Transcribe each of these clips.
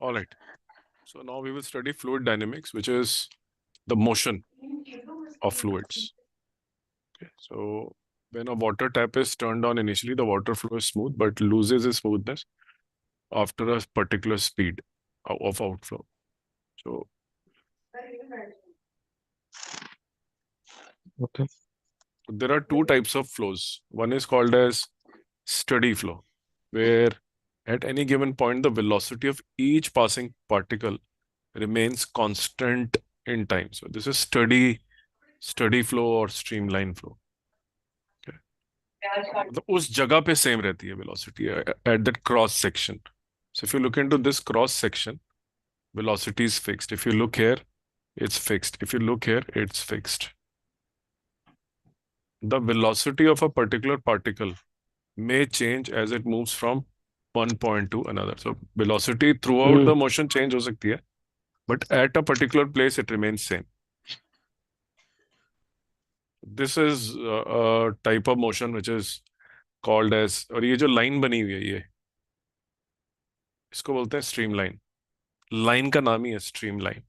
All right. So now we will study fluid dynamics, which is the motion of fluids. Okay. So when a water tap is turned on initially, the water flow is smooth, but loses its smoothness after a particular speed of outflow. So Okay. there are two types of flows. One is called as steady flow, where at any given point, the velocity of each passing particle remains constant in time. So this is steady flow or streamline flow. Okay. मतलब उस जगह पे same रहती है velocity at that cross section. So if you look into this cross section, velocity is fixed. If you look here, it's fixed. If you look here, it's fixed. The velocity of a particular particle may change as it moves from one point to another. So velocity throughout the motion change हो सकती है, but at a particular place it remains same. This is a type of motion which is called as, और ये जो line बनी हुई है ये इसको बोलते हैं स्ट्रीमलाइन. लाइन का नाम ही है स्ट्रीमलाइन.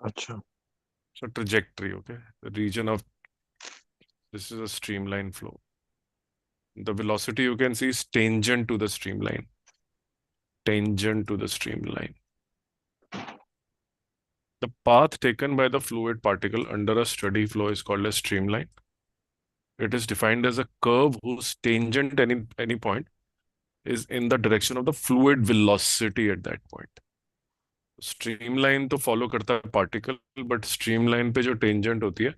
अच्छा. So trajectory, okay, the region of this is a streamline flow. The velocity you can see is tangent to the streamline. Tangent to the streamline. The path taken by the fluid particle under a steady flow is called a streamline. It is defined as a curve whose tangent any point is in the direction of the fluid velocity at that point. Streamline तो follow करता है particle, but streamline पे जो tangent होती है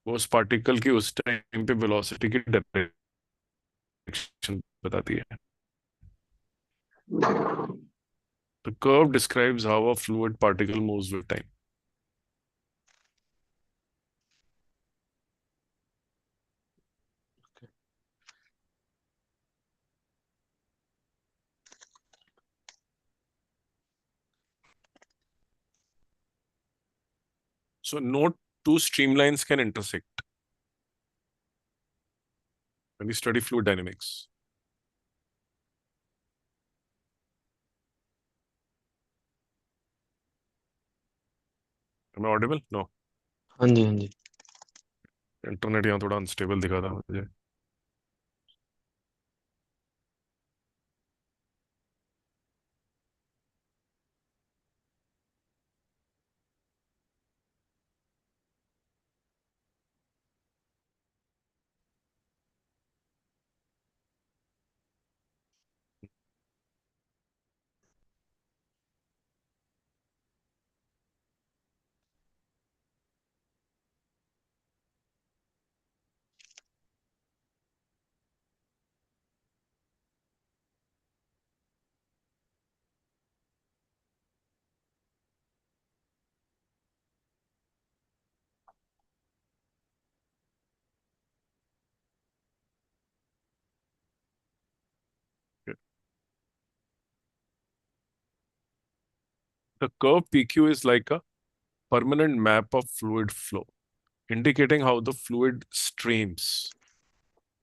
वो उस particle की उस टाइम पे वेलोसिटी की डायरेक्शन बताती है. The curve describes how a fluid particle moves with time. So no two streamlines can intersect when we study fluid dynamics. Am I audible? No. हाँ जी, हाँ जी. इंटरनेट यहाँ थोड़ा अनस्टेबल दिखा था मुझे. The curve PQ is like a permanent map of fluid flow, indicating how the fluid streams.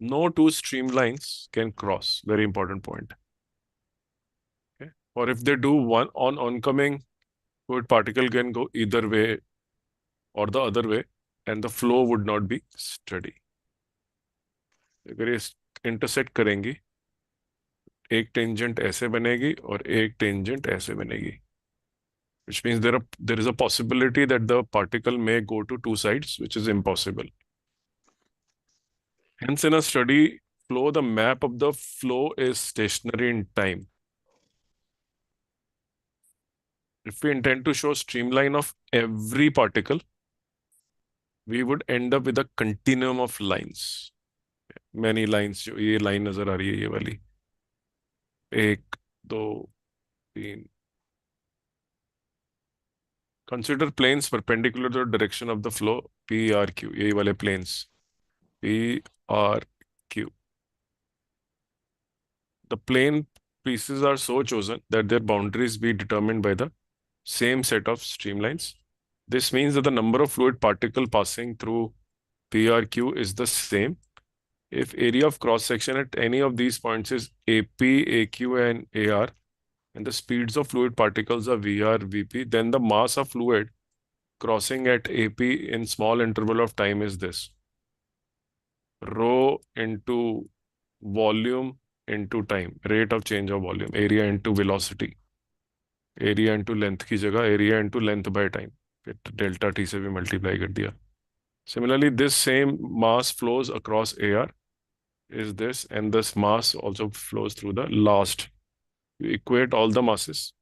No two streamlines can cross. Very important point. Okay. Or if they do, one on oncoming fluid particle can go either way or the other way, and the flow would not be steady. अगर ये intersect करेंगी, एक tangent ऐसे बनेगी और एक tangent ऐसे बनेगी, which means there is a possibility that the particle may go to two sides, which is impossible. Hence, in a steady flow, the map of the flow is stationary in time. If we intend to show streamline of every particle, we would end up with a continuum of lines. Many lines. जो ये line नजर आ रही है ये वाली, एक दो तीन. Consider planes perpendicular to the direction of the flow PRQ. यही वाले planes PRQ. The plane pieces are so chosen that their boundaries be determined by the same set of streamlines. This means that the number of fluid particle passing through PRQ is the same if area of cross section at any of these points is AP, AQ, and AR. and the speeds of fluid particles are VR, VP, then the mass of fluid crossing at AP in small interval of time is this. Rho into volume into time, rate of change of volume, area into velocity, area into length की जगह area into length by time, फिर delta T से भी multiply कर दिया. Similarly, this same mass flows across AR is this, and this mass also flows through the last. You equate all the masses.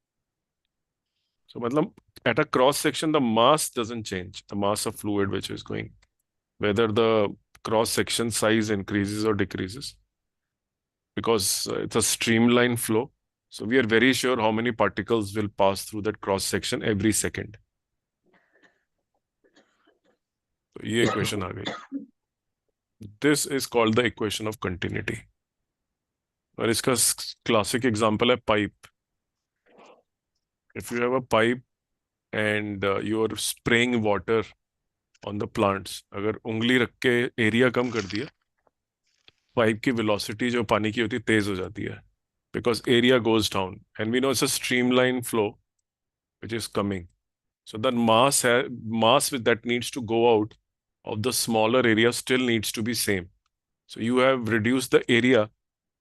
So, मतलब at a cross section, the mass doesn't change, the mass of fluid which is going, whether the cross section size increases or decreases, because it's a streamline flow. So we are very sure how many particles will pass through that cross section every second. So ये equation आ गई. This is called the equation of continuity. और इसका classic example है pipe. If you have a pipe and you're spraying water on the plants, अगर उंगली रख के area कम कर दिया, पाइप की वेलोसिटी जो पानी की होती है तेज हो जाती है, because area goes down, and we know it's a streamline flow which is coming. So the mass that needs to go out of the smaller area still needs to be same. So you have reduced the area,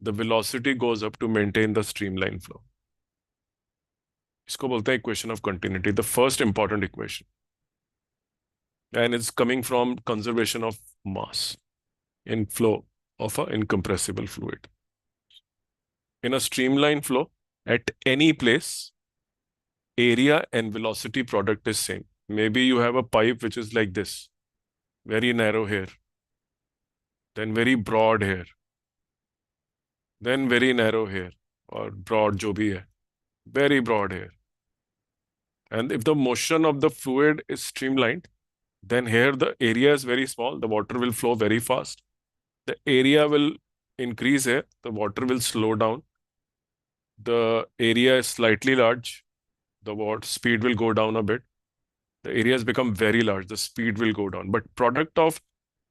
the velocity goes up to maintain the streamline flow. इसको बोलते हैं equation of continuity, the first important equation. And it's coming from conservation of mass in flow of an incompressible fluid. In a streamline flow, at any place, area and velocity product is same. Maybe you have a pipe which is like this, very narrow here, then very broad here, then very narrow here, or broad जो भी है, very broad here. And if the motion of the fluid is streamlined, then here the area is very small, the water will flow very fast. The area will increase here, the water will slow down. The area is slightly large, the water speed will go down a bit. The area has become very large, the speed will go down. But product of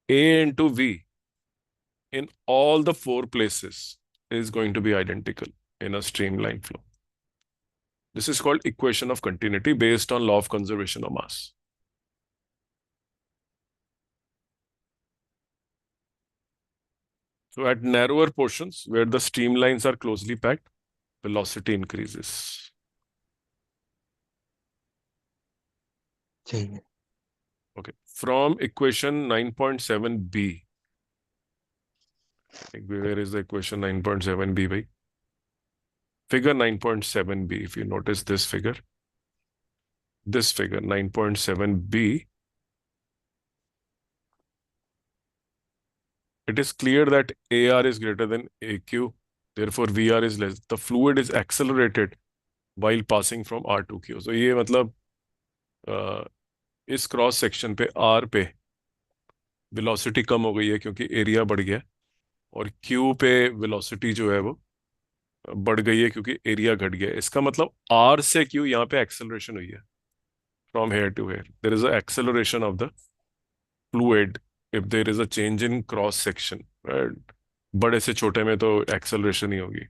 A into V in all the four places is going to be identical in a streamline flow. This is called equation of continuity based on law of conservation of mass. So at narrower portions where the streamlines are closely packed, velocity increases. ठीक है. Okay. From equation 9.7b. Where is the equation 9.7b, bhai? Figure 9.7b. If you notice this figure 9.7b, it is clear that AR is greater than AQ, therefore VR is less. The fluid is accelerated while passing from R to Q. So ये मतलब इस cross section पे R पे velocity कम हो गई है क्योंकि area बढ़ गया, और Q पे वेलोसिटी जो है वो बढ़ गई है क्योंकि एरिया घट गया है. इसका मतलब R से Q यहाँ पे एक्सेलरेशन हुई है. From here to here, there is an acceleration of the fluid if there is a change in cross section. Right? बड़े से छोटे में तो acceleration ही होगी.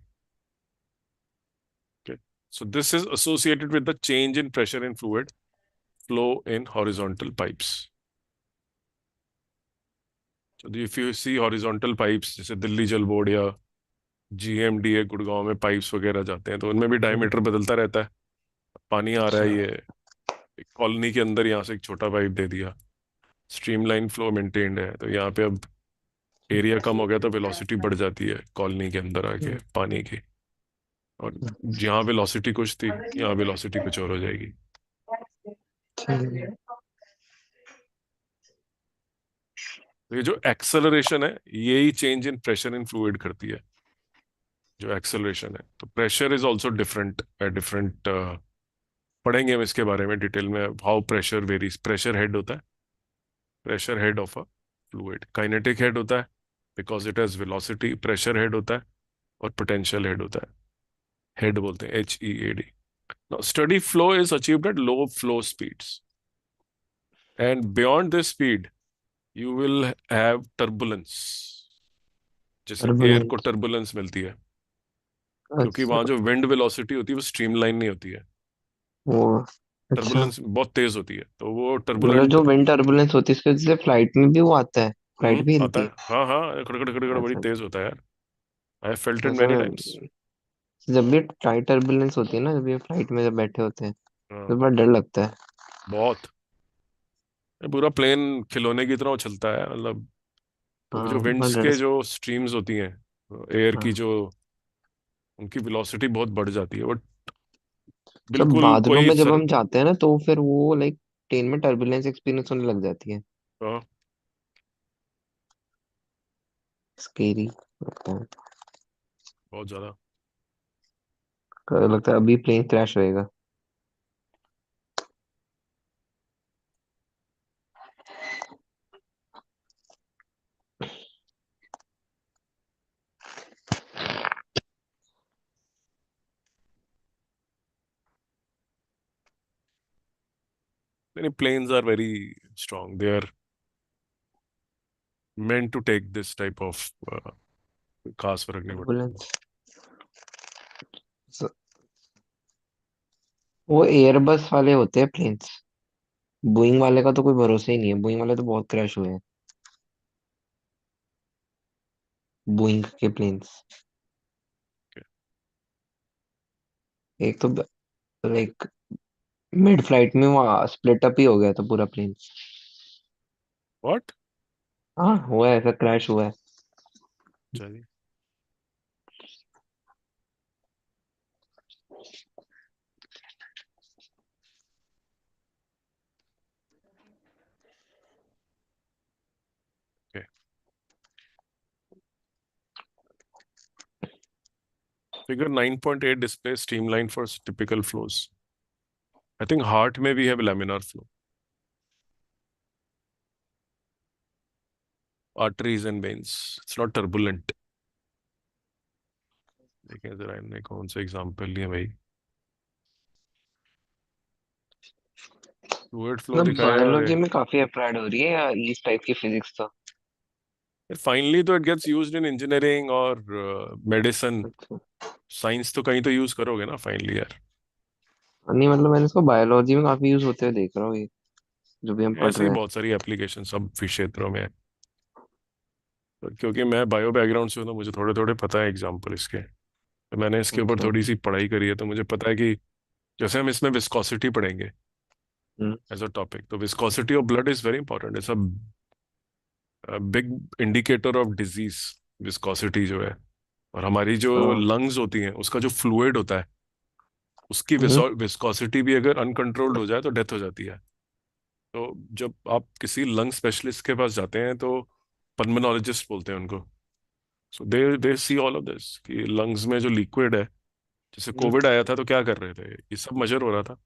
Okay. So this is associated with the change in pressure in fluid flow in horizontal pipes. So if you see horizontal pipes, जैसे दिल्ली जल board या GMDA Gurgaon में पाइप्स वगैरह जाते हैं, तो उनमें भी डायमीटर बदलता रहता है. पानी आ रहा है, ये कॉलोनी के अंदर यहाँ से एक छोटा पाइप दे दिया, स्ट्रीमलाइन फ्लो मेंटेन्ड है, तो यहाँ पे अब एरिया कम हो गया तो वेलोसिटी बढ़ जाती है कॉलोनी के अंदर आके पानी की, और जहाँ वेलोसिटी कुछ थी यहाँ वेलोसिटी कुछ और हो जाएगी. ठीक है. तो ये जो एक्सेलरेशन है यही change in pressure in fluid करती है. जो एक्सेलरेशन है, तो pressure is also different different. पढ़ेंगे हम इसके बारे में डिटेल में, how pressure varies. Pressure head होता है, pressure head of a fluid. Kinetic head होता है because it has velocity. Pressure head होता है और पोटेंशियल हेड होता है. हेड बोलते हैं HEAD. Now, steady flow is achieved at low flow speeds, and beyond this speed you will have turbulence. जैसे एयर को Turbulence. टर्बुलेंस मिलती है, क्योंकि अच्छा। वहां जो विंड वेलोसिटी होती है वो स्ट्रीमलाइन नहीं होती है। वो अच्छा। टर्बुलेंस बहुत तेज होती है, तो वो मतलब जो टर्बुलेंट। विंड टर्बुलेंस होती है उसकी वजह से फ्लाइट में भी वो आता है, फ्लाइट भी आता हिलती है, है। हाँ हाँ, खड़खड़ खड़खड़ बड़ी अच्छा। तेज होता है यार। आई फेल्ट इट ऐसे मेनी में टाइम्स। जब भी फ्लाइट टर्बुलेंस होती है ना, जब ये फ्लाइट में जब बैठे होते हैं हाँ, तो बड़ा डर लगता है। बहुत। ये पूरा प्लेन खिलौने की तरह उछलता है, मतलब। क्योंकि जो हाँ बड़ा विंड्स डर। के जो स्ट्रीम्स होती हैं एयर की, हाँ। जो उनकी वेलोसिटी बहुत बढ़ जाती है, वो जब बिल्कुल बादलों कोई में जब सर। हम जाते हैं ना तो फिर वो लाइक ट्रेन में टर्बुलेंस एक्सपीरियंस होने लग जाती है। हाँ, स्केरी लगता है। बहुत ज्यादा। लगता है अभी प्लेन क्रैश होएगा। नहीं, planes are very strong, they are meant to take this type of, खास फर्क नहीं पड़ता। टर्बुलेंस। वो एयरबस वाले होते हैं प्लेन्स। बोइंग वाले का तो कोई भरोसा ही नहीं है, बोइंग वाले तो बहुत क्रैश हुए हैं। बोइंग के प्लेन्स। एक तो लाइक मिड फ्लाइट में वहाँ स्प्लिट अप ही हो गया था पूरा प्लेन। व्हाट? हाँ हुआ है, ऐसा क्रैश हुआ है। चलिए। Figure 9.8 display streamline for typical flows. I think heart में भी है laminar flow, arteries and veins. It's not turbulent. देखें जरा इनने कौन सा एग्जांपल लिया भाई। फ्लूइड फ्लो मतलब दिखाया है, और बायोलॉजी में काफी अप्लाइड हो रही है या इस टाइप की फिजिक्स तो। फाइनली तो it gets used in engineering और मेडिसिन। अच्छा। साइंस तो कहीं तो यूज करोगे ना फाइनली यार। नहीं मतलब मैंने इसको बायोलॉजी में काफी यूज होते हुए देख रहा हूँ ये, जो भी हम पढ़ ऐसे ही रहे हैं। बहुत सारी एप्लीकेशन सब क्षेत्रों में है। पर क्योंकि मैं बायो बैकग्राउंड से हूं, तो मुझे थोड़े थोड़े पता है एग्जाम्पल इसके, तो मैंने इसके ऊपर अच्छा। थोड़ी सी पढ़ाई करी है, तो मुझे पता है कि जैसे हम इसमें विस्कोसिटी पढ़ेंगे हम्म। एज अ टॉपिक, तो viscosity of blood is very important. It's a big indicator of disease, viscosity जो है। और हमारी जो हाँ। लंग्स होती हैं, उसका जो फ्लूइड होता है, उसकी हम्म। विस्कोसिटी भी अगर अनकंट्रोल्ड हो जाए तो डेथ हो जाती है। तो जब आप किसी लंग स्पेशलिस्ट के पास जाते हैं, तो पल्मोनोलॉजिस्ट बोलते हैं उनको। सो दे दे सी ऑल ऑफ दिस कि लंग्स में जो लिक्विड है, जैसे हम्म। कोविड आया था तो क्या कर रहे थे, ये सब मेजर हो रहा था।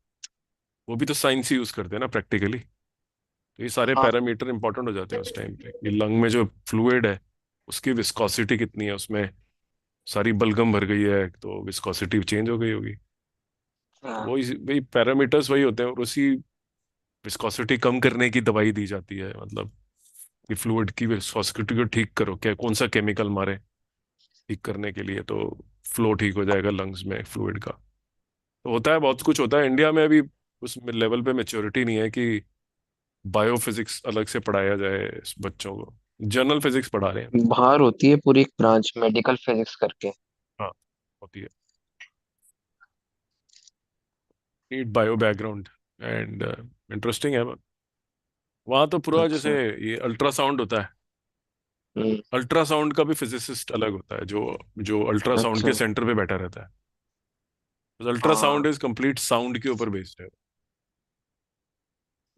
वो भी तो साइंस ही यूज करते हैं ना प्रैक्टिकली। तो ये सारे हाँ। पैरामीटर इंपॉर्टेंट हो जाते हैं उस टाइम पे कि लंग में जो फ्लूइड है, उसकी विस्कोसिटी कितनी है, उसमें सारी बलगम भर गई है तो विस्कोसिटी चेंज हो गई होगी। तो हाँ। वही वही पैरामीटर्स वही होते हैं, और उसी विस्कोसिटी कम करने की दवाई दी जाती है, मतलब कि फ्लूइड की विस्कोसिटी को ठीक करो, क्या कौन सा केमिकल मारे ठीक करने के लिए, तो फ्लो ठीक हो जाएगा लंग्स में फ्लूइड का। तो होता है, बहुत कुछ होता है। इंडिया में अभी उस लेवल पे मेच्योरिटी नहीं है कि बायोफिजिक्स अलग से पढ़ाया जाए इस बच्चों को। जनरल फिजिक्स पढ़ा रहे हैं। बाहर होती है पूरी एक ब्रांच मेडिकल फिजिक्स करके। हाँ, होती है। Need bio background and interesting है। वहाँ तो पूरा जैसे अच्छा। ये अल्ट्रासाउंड होता है, हम्म। अल्ट्रासाउंड का भी फिजिसिस्ट अलग होता है, जो जो अल्ट्रासाउंड के अच्छा। सेंटर पे बैठा रहता है। अल्ट्रासाउंड हाँ। इज कंप्लीट साउंड के ऊपर बेस्ड है।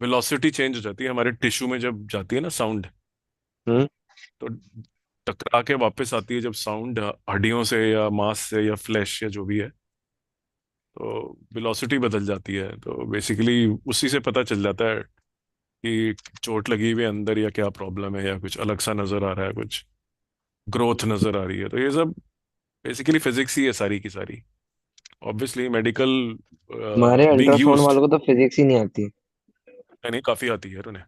वेलोसिटी चेंज हो जाती है हमारे टिश्यू में जब जाती है ना साउंड, हम्म। तो टकरा के वापस आती है जब साउंड हड्डियों से या मांस से या फ्लैश या जो भी है, तो वेलोसिटी बदल जाती है। तो बेसिकली उसी से पता चल जाता है कि चोट लगी हुई है अंदर, या क्या प्रॉब्लम है, या कुछ अलग सा नजर आ रहा है, कुछ ग्रोथ नजर आ रही है। तो ये सब बेसिकली फिजिक्स ही है सारी की सारी। ऑब्वियसली मेडिकल हमारे बीइंग अल्ट्रासाउंड यूज्ड। वालों को तो फिजिक्स ही नहीं आती। नहीं, काफी आती है उन्हें,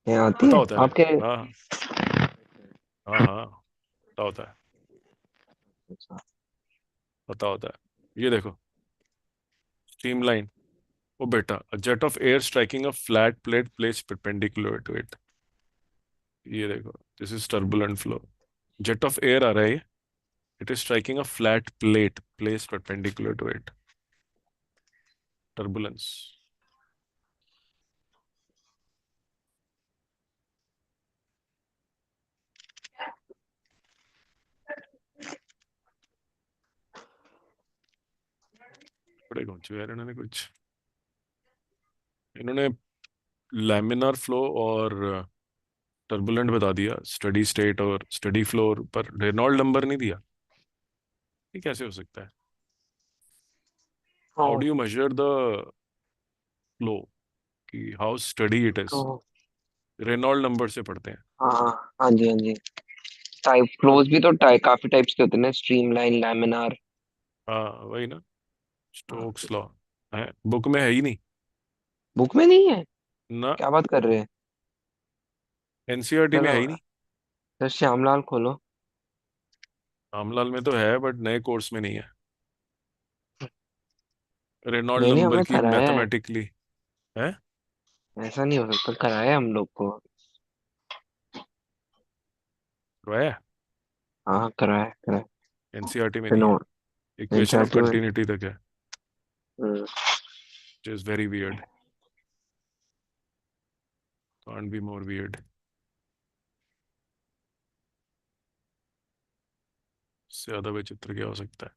है आती पता है होता है। आपके। हाँ हाँ हाँ, पता होता है। अच्छा। पता होता है। ये देखो, स्ट्रीमलाइन। ओ बेटा, a jet of air striking a flat plate placed perpendicular to it। ये देखो, this is turbulent flow. Jet of air आ रहा है ये, it is striking a flat plate place perpendicular to it. Turbulence. बड़े कौन यार, इन्होंने कुछ, इन्होंने लैमिनार फ्लो और टर्बुलेंट बता दिया, स्टडी स्टेट और स्टडी फ्लो, पर रेनॉल्ड नंबर नहीं दिया। ये कैसे हो सकता है? हाउ हाँ। Do you measure the flow, कि हाउ स्टडी इट इज? तो रेनॉल्ड नंबर से पढ़ते हैं। हाँ हाँ। हाँ जी, हाँ जी। टाइप फ्लोज भी तो काफी टाइप्स के होते हैं ना, स्ट्रीमलाइन, लैमिनार। हाँ वही ना, स्टोक्स लॉ है, बुक में है ही नहीं बुक में नहीं है? ना। क्या बात कर रहे हैं? एनसीईआरटी में चलो, है ही नहीं। सर श्यामलाल खोलो। रामलाल में तो है, बट नए कोर्स में नहीं है। रेनॉल्ड नहीं नहीं, नंबर हमने की कराया है। मैथमेटिकली है। ऐसा नहीं हो सकता, कराया है हम लोग को। तो है, हाँ हाँ, कराया है, कराया एनसीईआरटी में है। नहीं है। नो, इक्वेशन ऑफ एनसीईआरटी में। कंटिन्यूटी तक है, हम्म। which is very weird, can't be more weird। इससे ज्यादा विचित्र क्या हो सकता है?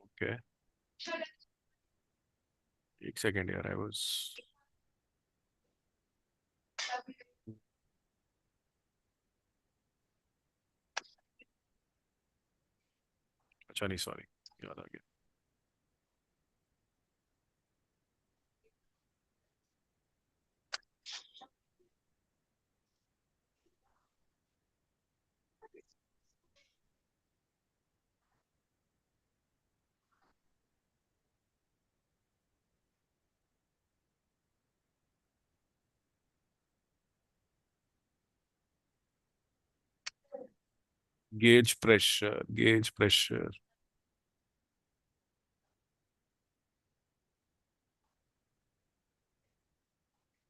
ओके, एक सेकेंड यार, आई वाज, अच्छा नहीं, सॉरी, याद आ गया। Gauge pressure.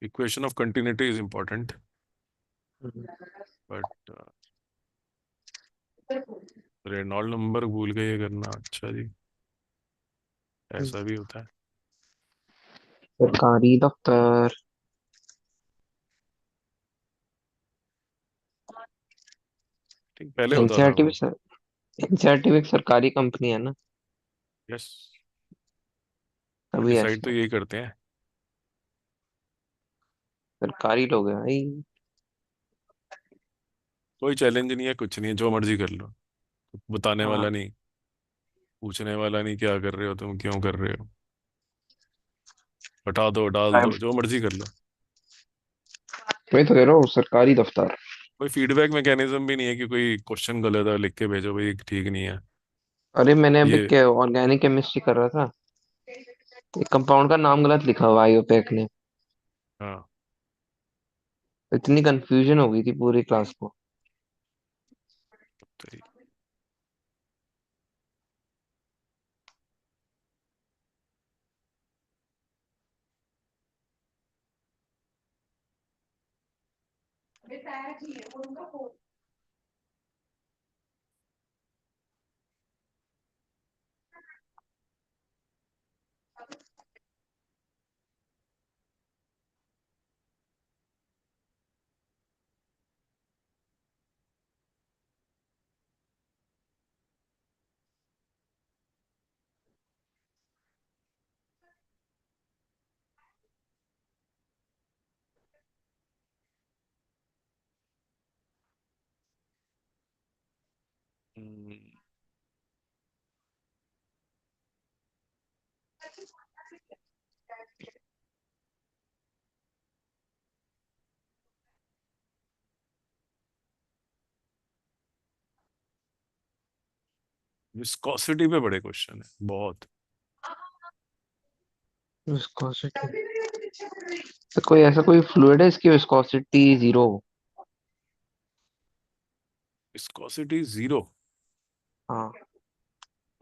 Equation of continuity is important, but Reynold number भूल गए ये करना, अच्छा जी, ऐसा भी होता है। सरकारी दफ्तर। ठीक, पहले होता था एनसीईआरटी भी वो। सर, एनसीईआरटी भी एक सरकारी कंपनी है ना। यस, तभी डिसाइड तो ऐसा। यही करते हैं। सरकारी लोग हैं भाई। कोई चैलेंज नहीं है, कुछ नहीं है, जो मर्जी कर लो। बताने हाँ। वाला नहीं, पूछने वाला नहीं क्या कर रहे हो तुम, क्यों कर रहे हो, हटा दो, डाल टाइम। दो, जो मर्जी कर लो। मैं तो कह रहा हूँ सरकारी दफ्तर। कोई फीडबैक मैकेनिज्म भी नहीं है कि कोई क्वेश्चन गलत है लिख के भेजो भाई ठीक नहीं है। अरे मैंने अभी ये, क्या ऑर्गेनिक केमिस्ट्री कर रहा था, एक कंपाउंड का नाम गलत लिखा हुआ आईओपैक ने। हाँ, इतनी कंफ्यूजन हो गई थी पूरी क्लास को। तो विस्कोसिटी पे बड़े क्वेश्चन है बहुत। विस्कोसिटी, तो कोई ऐसा कोई फ्लूइड है इसकी विस्कोसिटी जीरो? Viscosity zero? हाँ।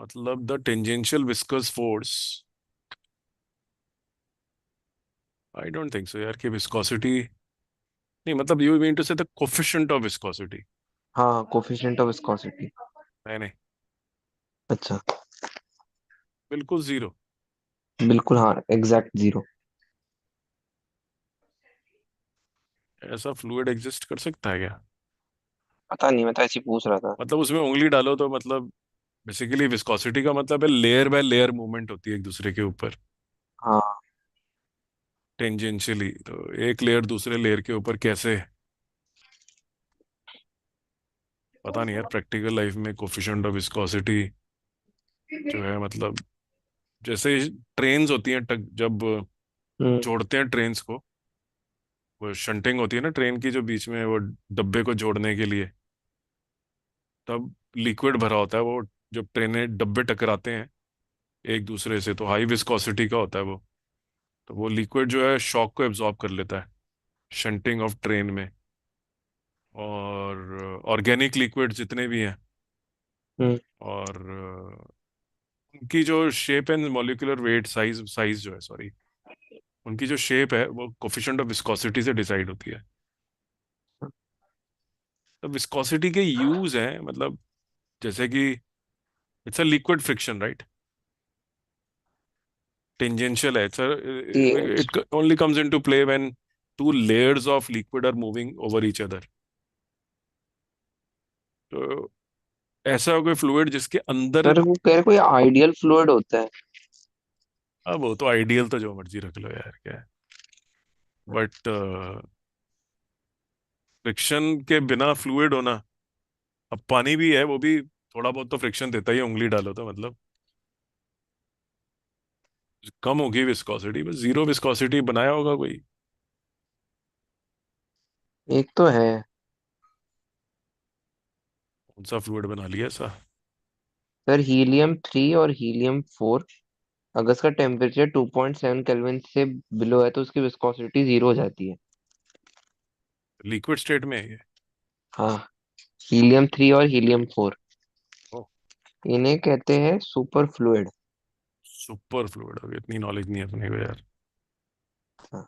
मतलब the tangential viscous force, I don't think so यार कि विस्कोसिटी, नहीं मतलब यू मीन टू से द कोफिशिएंट ऑफ विस्कोसिटी। हाँ, कोफिशिएंट ऑफ विस्कोसिटी। नहीं नहीं, अच्छा। बिल्कुल जीरो। बिल्कुल हाँ, एग्जैक्ट जीरो। ऐसा फ्लूइड एग्जिस्ट कर सकता है क्या? पता नहीं, मैं तो ऐसे ही पूछ रहा था। मतलब उसमें उंगली डालो तो मतलब बेसिकली विस्कोसिटी का मतलब है लेयर बाय लेयर मूवमेंट होती है एक दूसरे के ऊपर, हाँ। टेंजेंशियली। तो एक लेयर दूसरे लेयर के ऊपर कैसे, पता नहीं यार। प्रैक्टिकल लाइफ में कोफिशिएंट ऑफ विस्कोसिटी जो है मतलब, जैसे ट्रेन्स होती हैं जब हम्म। जोड़ते हैं ट्रेन्स को, वो शंटिंग होती है ना ट्रेन की, जो बीच में वो डब्बे को जोड़ने के लिए, तब लिक्विड भरा होता है वो, जब ट्रेनें डब्बे टकराते हैं एक दूसरे से तो हाई विस्कोसिटी का होता है वो। तो वो लिक्विड जो है शॉक को एब्जॉर्ब कर लेता है शंटिंग ऑफ ट्रेन में। और ऑर्गेनिक लिक्विड जितने भी हैं, हम्म। और उनकी जो shape and molecular weight size size जो है, सॉरी, उनकी जो शेप है वो कोफिशिएंट ऑफ विस्कोसिटी से डिसाइड होती है। तो विस्कोसिटी के यूज हैं मतलब, जैसे कि it's a liquid friction, right? Tangential है, टी- it only comes into play when two layers of liquid are moving over each other. तो ऐसा कोई फ्लूइड जिसके अंदर, सर वो कह रहे कोई आइडियल फ्लूइड होता है। अब वो तो आइडियल तो जो मर्जी रख लो यार, क्या है। बट फ्रिक्शन के बिना फ्लूइड होना, अब पानी भी है वो भी थोड़ा बहुत तो फ्रिक्शन देता ही है, उंगली डालो तो मतलब कम होगी विस्कोसिटी, बस जीरो विस्कोसिटी बनाया होगा कोई। एक तो है। कौन सा फ्लूइड बना लिया ऐसा? सर हीलियम 3 और हीलियम 4, अगर इसका टेम्परेचर 2.7 केल्विन से बिलो है तो उसकी विस्कोसिटी जीरो हो जाती है। लिक्विड स्टेट में है ये? हाँ, हीलियम 3 और हीलियम 4, ओ, इन्हें कहते हैं सुपर फ्लूइड। सुपर फ्लूइड हो गया, इतनी नॉलेज नहीं है अपने को यार। हाँ।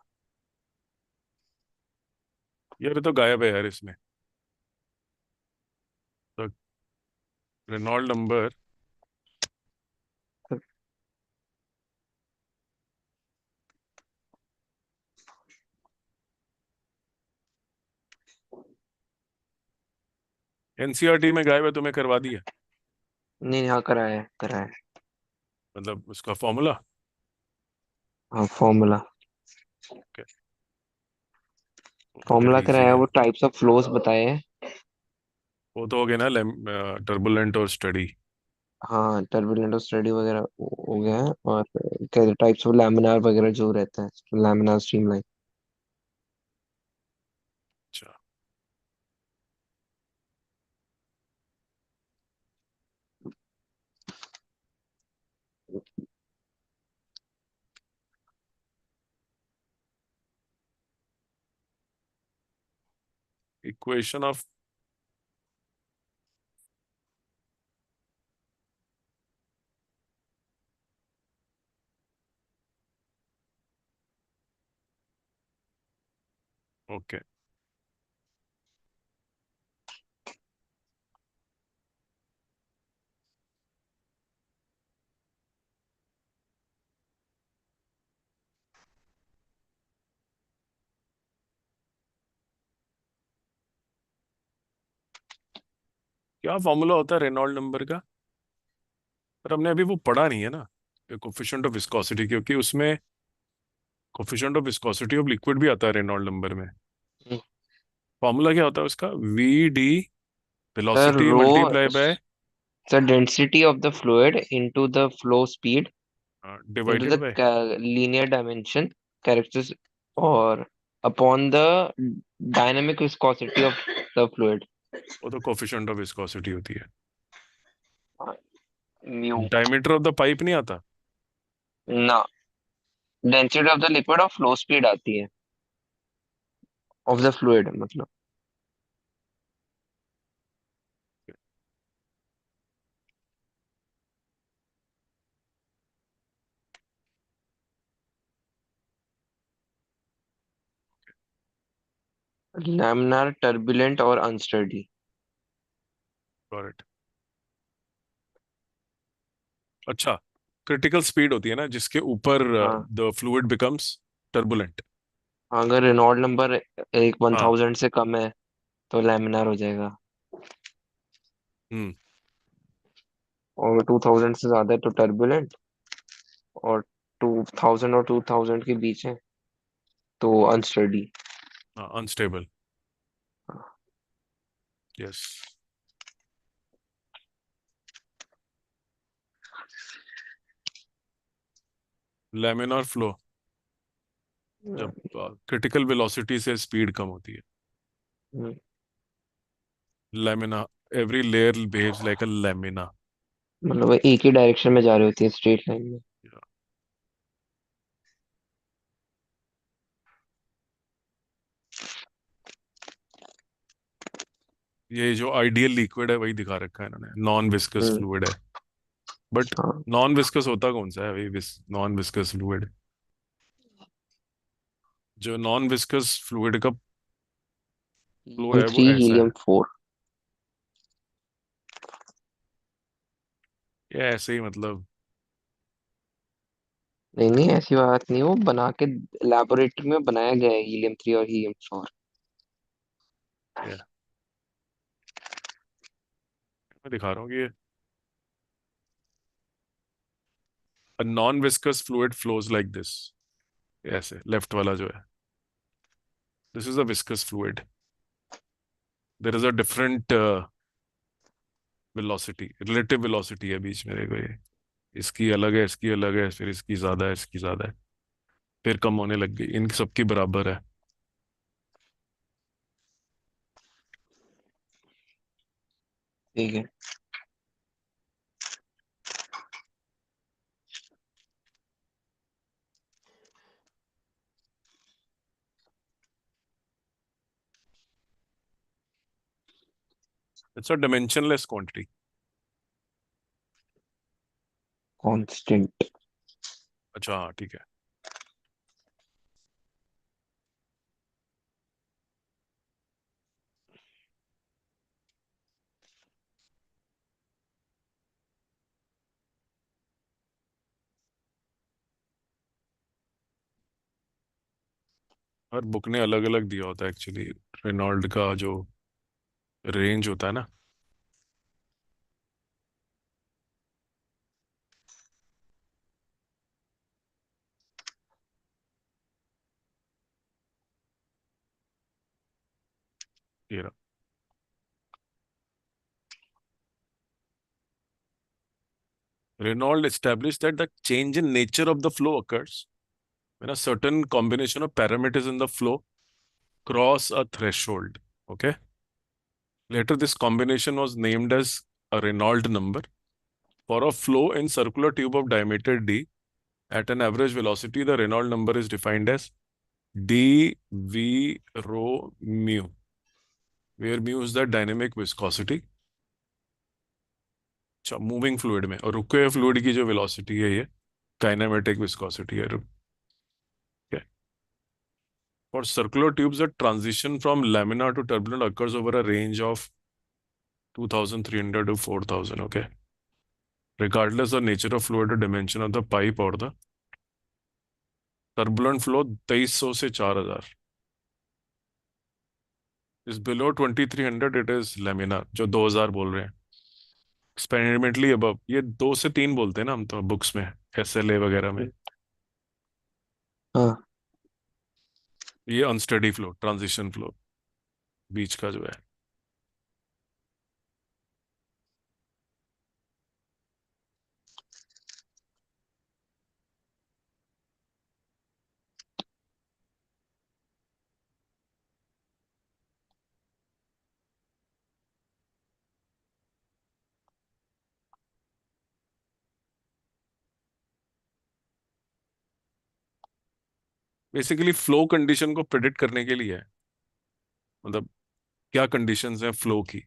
यार ये तो गायब है यार इसमें। तो रेनॉल्ड नंबर, एनसीईआरटी में गायब है, तुम्हें करवा दिया? नहीं, हाँ कराया है, कराया है। मतलब उसका फॉर्मूला? हाँ, फॉर्मूला। ओके, वो तो फिर फॉर्मूला इजी कराया है, है। वो टाइप्स ऑफ फ्लोस बताए हैं। वो तो हो गया ना टर्बुलेंट और स्टडी। हाँ, टर्बुलेंट और स्टेडी वगैरह हो गया है, और क्या टाइप्स ऑफ लैमिनार वगैरह जो रहता है, लैमिनार स्ट्रीमलाइन। अच्छा, इक्वेशन ऑफ, ओके। क्या फॉर्मूला होता है रेनॉल्ड नंबर का? पर हमने अभी वो पढ़ा नहीं है ना, कोफिशिएंट ऑफ विस्कोसिटी, क्योंकि उसमें coefficient of viscosity of liquid भी आता है रेनॉल्ड नंबर में। फॉर्मूला क्या होता है उसका? V D, sir velocity rho, multiply by, sir density of the fluid into the flow speed into divided the by, linear dimension characters, or upon the dynamic viscosity of the fluid, वो तो coefficient of viscosity होती है। Mu. Diameter of the pipe नहीं आता? ना, density of the liquid और flow speed आती है, ऑफ द फ्लूइड मतलब। लैमिनार, टर्बुलेंट और अनस्टडी। करेक्ट। अच्छा, क्रिटिकल स्पीड होती है ना जिसके ऊपर हाँ, द फ्लूइड बिकम्स टर्बुलेंट। अगर रेनॉल्ड नंबर एक वन हाँ। थाउजेंड से कम है तो लैमिनार हो जाएगा, हम्म। और 2000 से ज्यादा है तो टर्बुलेंट, और 2000 और 2000 के बीच है तो अनस्टडी। हाँ, अनस्टेबल। यस। लैमिनार फ्लो जब क्रिटिकल वेलोसिटी से स्पीड कम होती है। Lamina, every layer behaves like अ लैमिना। मतलब वो एक ही डायरेक्शन में जा रही होती है, स्ट्रेट लाइन में। ये जो आइडियल लिक्विड है वही दिखा रखा है इन्होंने, नॉन विस्कस हम्म। फ्लूइड है। बट हाँ, नॉन विस्कस होता कौन सा है भाई? नॉन विस्कस फ्लूइड, जो नॉन विस्कस फ्लूइड का फ्लो हीलियम है वो थ्री, ऐसा हीलियम है। फोर। ये ऐसे ही मतलब। नहीं नहीं, ऐसी बात नहीं, वो बना के लेबोरेटरी में बनाया गया है हीलियम थ्री और हीलियम फोर। ये मैं दिखा रहा हूँ कि a non viscous fluid flows like this. ऐसे लेफ्ट वाला जो है, this is a viscous fluid. There is a different velocity, relative velocity है बीच में, देखो ये इसकी अलग है, इसकी अलग है, फिर इसकी ज्यादा है, इसकी ज्यादा है, फिर कम होने लग गई, इन सबकी बराबर है। ठीक है। It's a dimensionless quantity. Constant. अच्छा हाँ, ठीक है। हर बुक ने अलग अलग दिया होता है एक्चुअली, रेनॉल्ड का जो रेंज होता है ना। ये रहा। Renault established that the change in nature of the flow occurs when a certain combination of parameters in the flow cross a threshold. Okay. Later, this combination was named as a Reynolds number. For a flow in circular tube of diameter d at an average velocity, the Reynolds number is defined as d v rho mu, where mu is the dynamic viscosity. अच्छा, moving fluid में, और रुके हुए fluid की जो velocity है ये kinematic viscosity है। Okay. For circular tubes, the transition from laminar to turbulent occurs over a range of 2300 to 4000. Okay. Regardless of nature of fluid or dimension of the pipe or the turbulent flow 2300 से 4000 is below 2300, it is laminar, जो 2000 बोल रहे हैं experimentally above. ये 2 से 3 बोलते हैं ना हम तो बुक्स में, एसएलए वगैरह में। हाँ, ये अनस्टेडी फ्लो, ट्रांजिशन फ्लो बीच का जो है। बेसिकली फ्लो कंडीशन को प्रिडिक्ट करने के लिए है, मतलब क्या कंडीशंस हैं फ्लो की।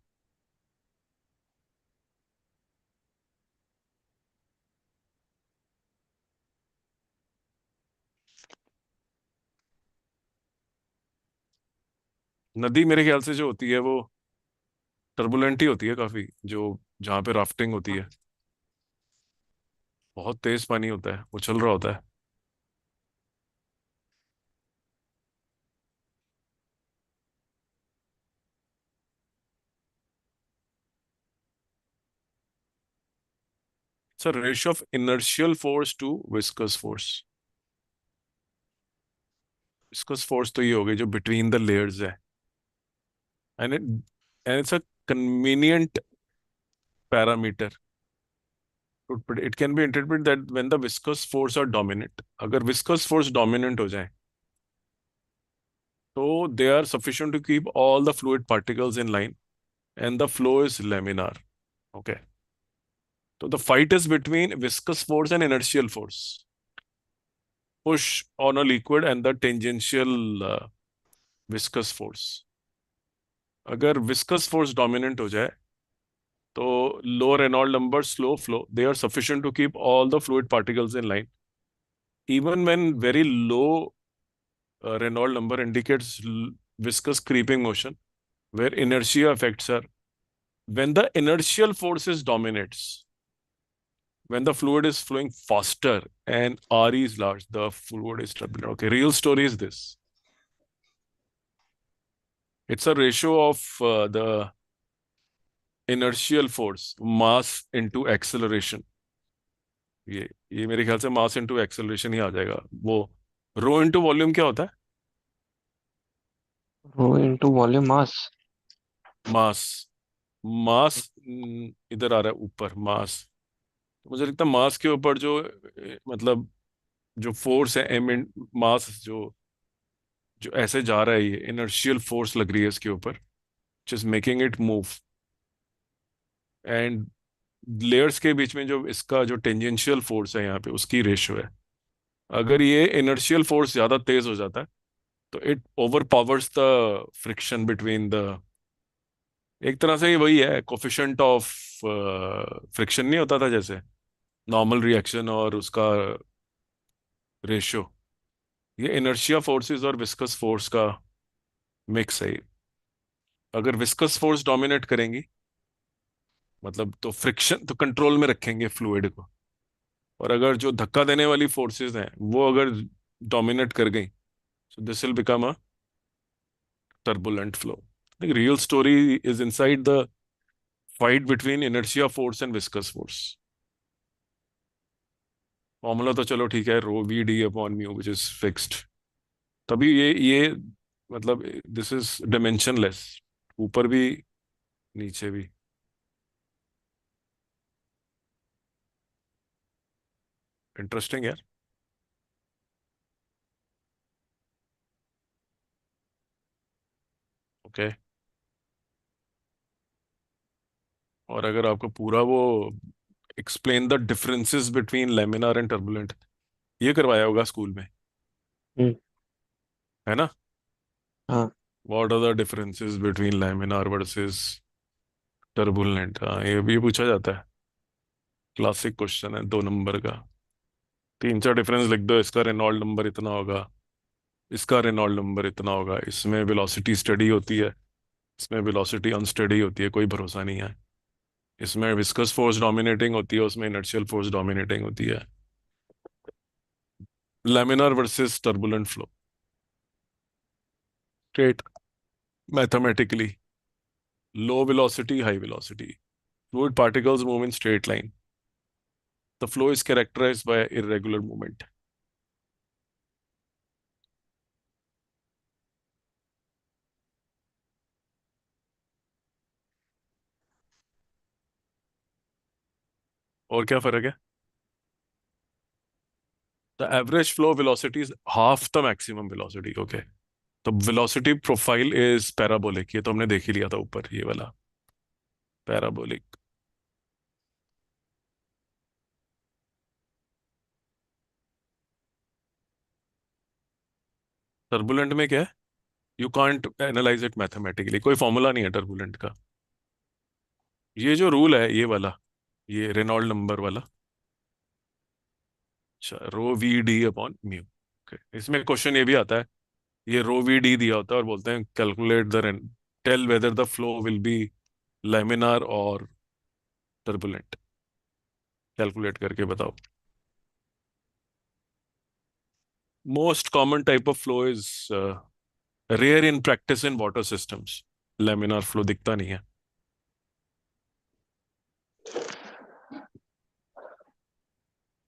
नदी मेरे ख्याल से जो होती है वो टर्बुलेंट ही होती है काफी, जो जहाँ पे राफ्टिंग होती है बहुत तेज पानी होता है, उछल रहा होता है। Sir ratio of inertial force to viscous force. Viscous force तो ये हो गई जो बिटवीन द लेयर्स है, and it's a convenient parameter. It can be interpreted that when the viscous force are dominant, अगर विस्कस फोर्स डोमिनेंट हो जाए तो they are sufficient to keep all the fluid particles in line and the flow is laminar. Okay, तो the fight is between viscous force and inertial force, push on a liquid and the tangential viscous force। अगर viscous force dominant हो जाए तो low Reynolds number, slow flow, they are sufficient to keep all the fluid particles in line. Even when very low Reynolds number indicates viscous creeping motion, where inertia affects her. When the inertial forces dominates, when the fluid is flowing faster and RE is large, the fluid is turbulent. Okay, real story is this. It's a ratio of the inertial force, mass into acceleration। ये मेरे ख्याल से mass into acceleration ही आ जाएगा वो। Rho into volume क्या होता है? रो into volume mass. मास। मास इधर आ रहा है ऊपर मास। मुझे लगता है मास के ऊपर जो मतलब जो फोर्स है एम इन मास, जो जो ऐसे जा रहा है, ये इनर्शियल फोर्स लग रही है इसके ऊपर, just making it move. And layers के बीच में जो इसका जो टेंजेंशियल फोर्स है यहाँ पे, उसकी रेशियो है। अगर ये इनर्शियल फोर्स ज्यादा तेज हो जाता है तो it over powers the friction between the, एक तरह से ये वही है कोफिशिएंट ऑफ फ्रिक्शन नहीं होता था जैसे नॉर्मल रिएक्शन और उसका रेशियो, ये इनर्शिया फोर्सेस और विस्कस फोर्स का मिक्स है ये। अगर विस्कस फोर्स डोमिनेट करेंगी मतलब तो फ्रिक्शन तो कंट्रोल में रखेंगे फ्लूइड को, और अगर जो धक्का देने वाली फोर्सेस हैं वो अगर डोमिनेट कर गई, so this will become a turbulent flow. The real story is inside the fight between inertia force and viscous force। Formula तो चलो ठीक है, rho V D upon mu which is fixed. तभी ये मतलब दिस इज डायमेंशनलेस, ऊपर भी नीचे भी। इंटरेस्टिंग यार। ओके, और अगर आपको पूरा वो explain the differences between laminar and turbulent, ये करवाया होगा स्कूल में, हम्म। है ना? हाँ। What are the differences between laminar versus turbulent, हाँ ये भी पूछा जाता है। क्लासिक क्वेश्चन है 2 नंबर का। तीन चार डिफरेंस लिख दो, इसका रेनॉल्ड नंबर इतना होगा, इसका रेनॉल्ड नंबर इतना होगा, इसमें वेलोसिटी स्टडी होती है, इसमें वेलोसिटी अनस्टडी होती है, कोई भरोसा नहीं है। इसमें विस्कस फोर्स डोमिनेटिंग होती है, उसमें इनर्शियल फोर्स डोमिनेटिंग होती है। Laminar versus turbulent flow, straight mathematically, low velocity high velocity, fluid particles move in straight line, the flow is characterised by irregular movement. और क्या फर्क है? The average flow velocity is half the maximum velocity. Okay, तो velocity profile is parabolic, ये तो हमने देख ही लिया था ऊपर, ये वाला पैराबोलिक। टर्बुलेंट में क्या है? You can't analyse it mathematically, कोई फॉर्मूला नहीं है टर्बुलेंट का। ये जो रूल है ये वाला, ये रेनॉल्ड नंबर वाला, अच्छा, रो वी डी अपॉन म्यू। इसमें क्वेश्चन ये भी आता है, ये रो वी डी दिया होता है और बोलते हैं calculate the, tell whether the flow will be laminar और टर्बुलेंट, कैलकुलेट करके बताओ। Most common type of flow is rare in practice in water systems. Laminar flow दिखता नहीं है।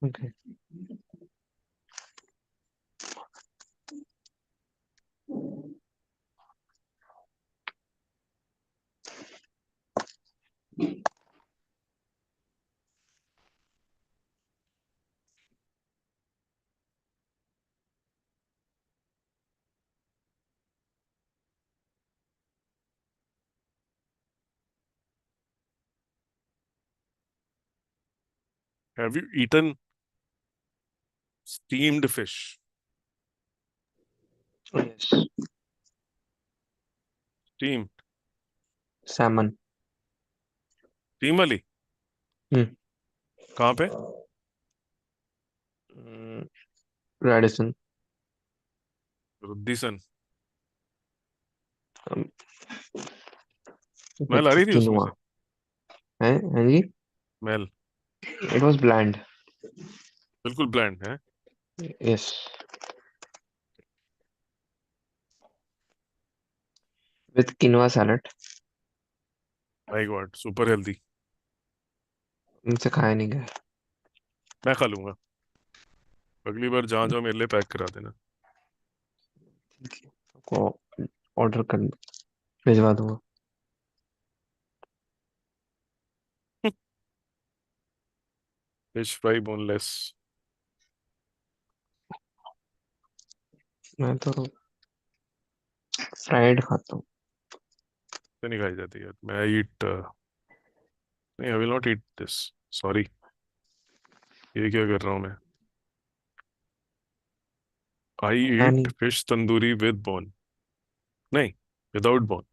Okay. Have you eaten steamed fish? Yes. Steam, Salmon. Steam वाली? Hmm. कहाँ पे? Radisson. Radisson. Um, smell आ with रही थी उसमें से? quinoa. है जी? Smell It was bland. बिल्कुल ब्लैंड है। Yes. With quinoa salad. My God, super healthy. उनसे खाया नहीं गया। मैं खा लूंगा, अगली बार जहाँ जाओ मेरे लिए पैक करा देना। को ऑर्डर कर भिजवा दूंगा। Fish fry boneless. मैं तो फ्राइड खाता हूँ। तो नहीं खाई जाती यार, मैं ईट, नहीं, I will not eat this, sorry. ये क्या कर रहा हूँ मैं? I eat biryani fish tandoori with bone, नहीं, विदाउट बोन।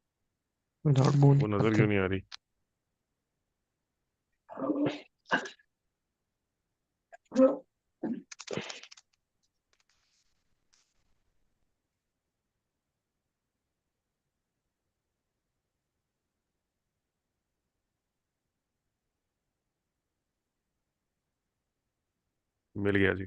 विदाउट बोन वो ही नजर खाते क्यों हैं। नहीं आ रही? मिल गया जी।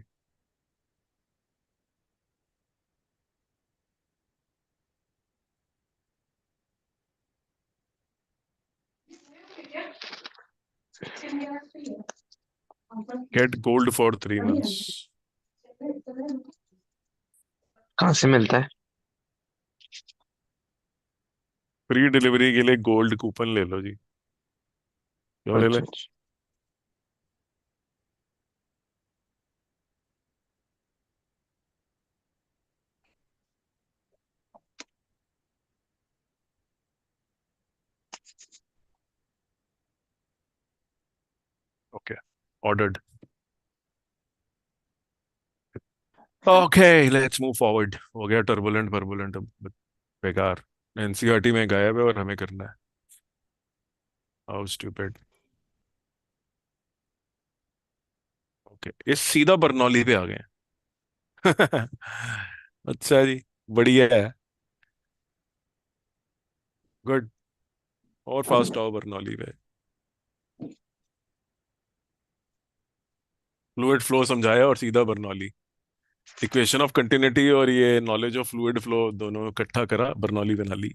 Get gold for 3 months. कहाँ से मिलता है? फ्री डिलीवरी के लिए गोल्ड कूपन ले लो जी, क्यों ले ले? अच्छा अच्छा। Okay, ordered. Okay, let's move forward. हो गया टर्बुलेंट परबुलेंट, अब बेकार। एनसीईआरटी में गायब है और हमें करना है। How stupid. ओके, इस सीधा बर्नौली पे आ गए हैं। अच्छा जी, बढ़िया है, गुड। और फास्ट आओ बर्नौली पे। फ्लूइड फ्लो समझाया और सीधा बर्नौली। इक्वेशन ऑफ कंटिन्यूटी और ये नॉलेज ऑफ फ्लूइड फ्लो दोनों इकट्ठा करा, बर्नौली बना ली।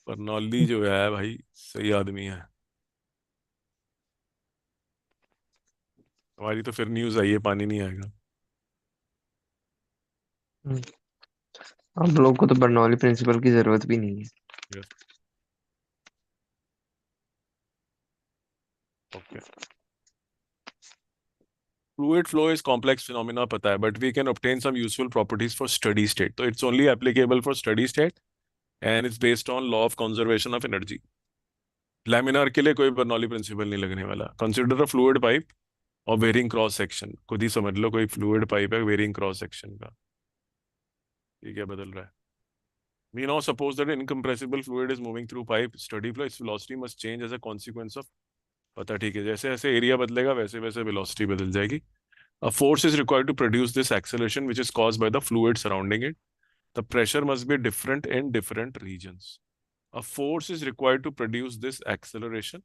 बर्नौली जो है भाई, सही आदमी है। हमारी तो फिर न्यूज आई है, पानी नहीं आएगा। हम्म, हम लोग को तो बर्नौली प्रिंसिपल की जरूरत भी नहीं है। Yes, okay. Fluid flow is complex phenomena पता है, but we can obtain some useful properties for steady state, तो it's only applicable for steady state and it's based on law of conservation of energy. Laminar के लिए कोई Bernoulli principle नहीं लगने वाला। Consider a fluid pipe और varying cross section, खुद ही समझ लो कोई फ्लूइड पाइप है वेरिंग क्रॉस सेक्शन का। ये क्या बदल रहा है? We now suppose that incompressible fluid is moving through pipe. Steady flow, its velocity must change as a consequence of. पता ठीक है, जैसे जैसे एरिया बदलेगा वैसे वैसे वेलोसिटी बदल जाएगी. A force is required to produce this acceleration, which is caused by the fluid surrounding it. The pressure must be different in different regions. A force is required to produce this acceleration,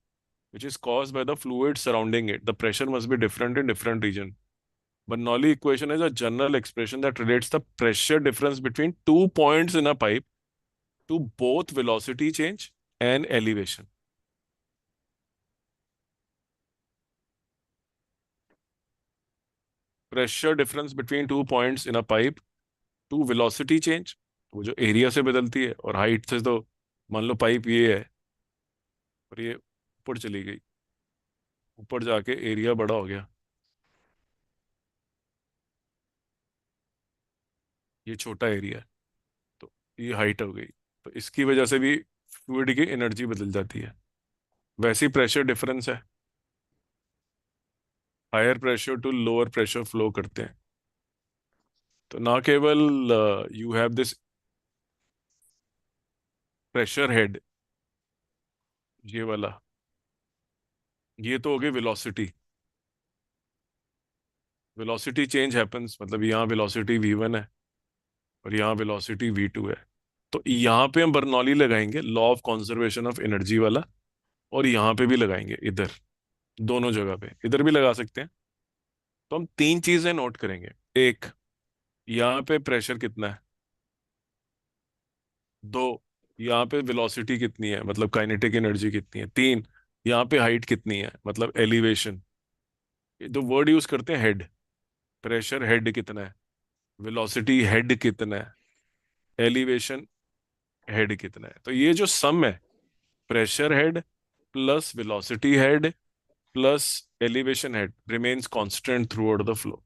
which is caused by the fluid surrounding it. The pressure must be different in different region. Bernoulli equation is a general expression that relates the pressure difference between 2 points in a pipe to both velocity change and elevation. Pressure difference between 2 points in a pipe to velocity change, वो जो area से बदलती है, और height से, तो मान लो pipe ये है और ये ऊपर चली गई, ऊपर जाके एरिया बड़ा हो गया, ये छोटा एरिया है, तो ये हाइट हो गई, तो इसकी वजह से भी फ्लूइड की एनर्जी बदल जाती है. वैसी प्रेशर डिफरेंस है, higher pressure to lower pressure flow करते हैं. तो ना केवल you have this pressure head, ये वाला, ये तो हो गई वेलोसिटी. वेलोसिटी चेंज हैपन्स, मतलब यहाँ वेलोसिटी v1 है और यहाँ वेलोसिटी v2 है. तो यहाँ पे हम बर्नौली लगाएंगे, law of conservation of energy वाला, और यहाँ पे भी लगाएंगे, इधर दोनों जगह पे, इधर भी लगा सकते हैं. तो हम तीन चीजें नोट करेंगे. एक, यहाँ पे प्रेशर कितना है. दो, यहाँ पे वेलोसिटी कितनी है, मतलब काइनेटिक एनर्जी कितनी है. तीन, यहाँ पे हाइट कितनी है, मतलब एलिवेशन. दो वर्ड यूज करते हैं, हेड, प्रेशर हेड कितना है, वेलोसिटी हेड कितना है, एलिवेशन हेड कितना है. तो ये जो सम है, pressure head plus velocity head plus elevation head, remains constant through out the flow.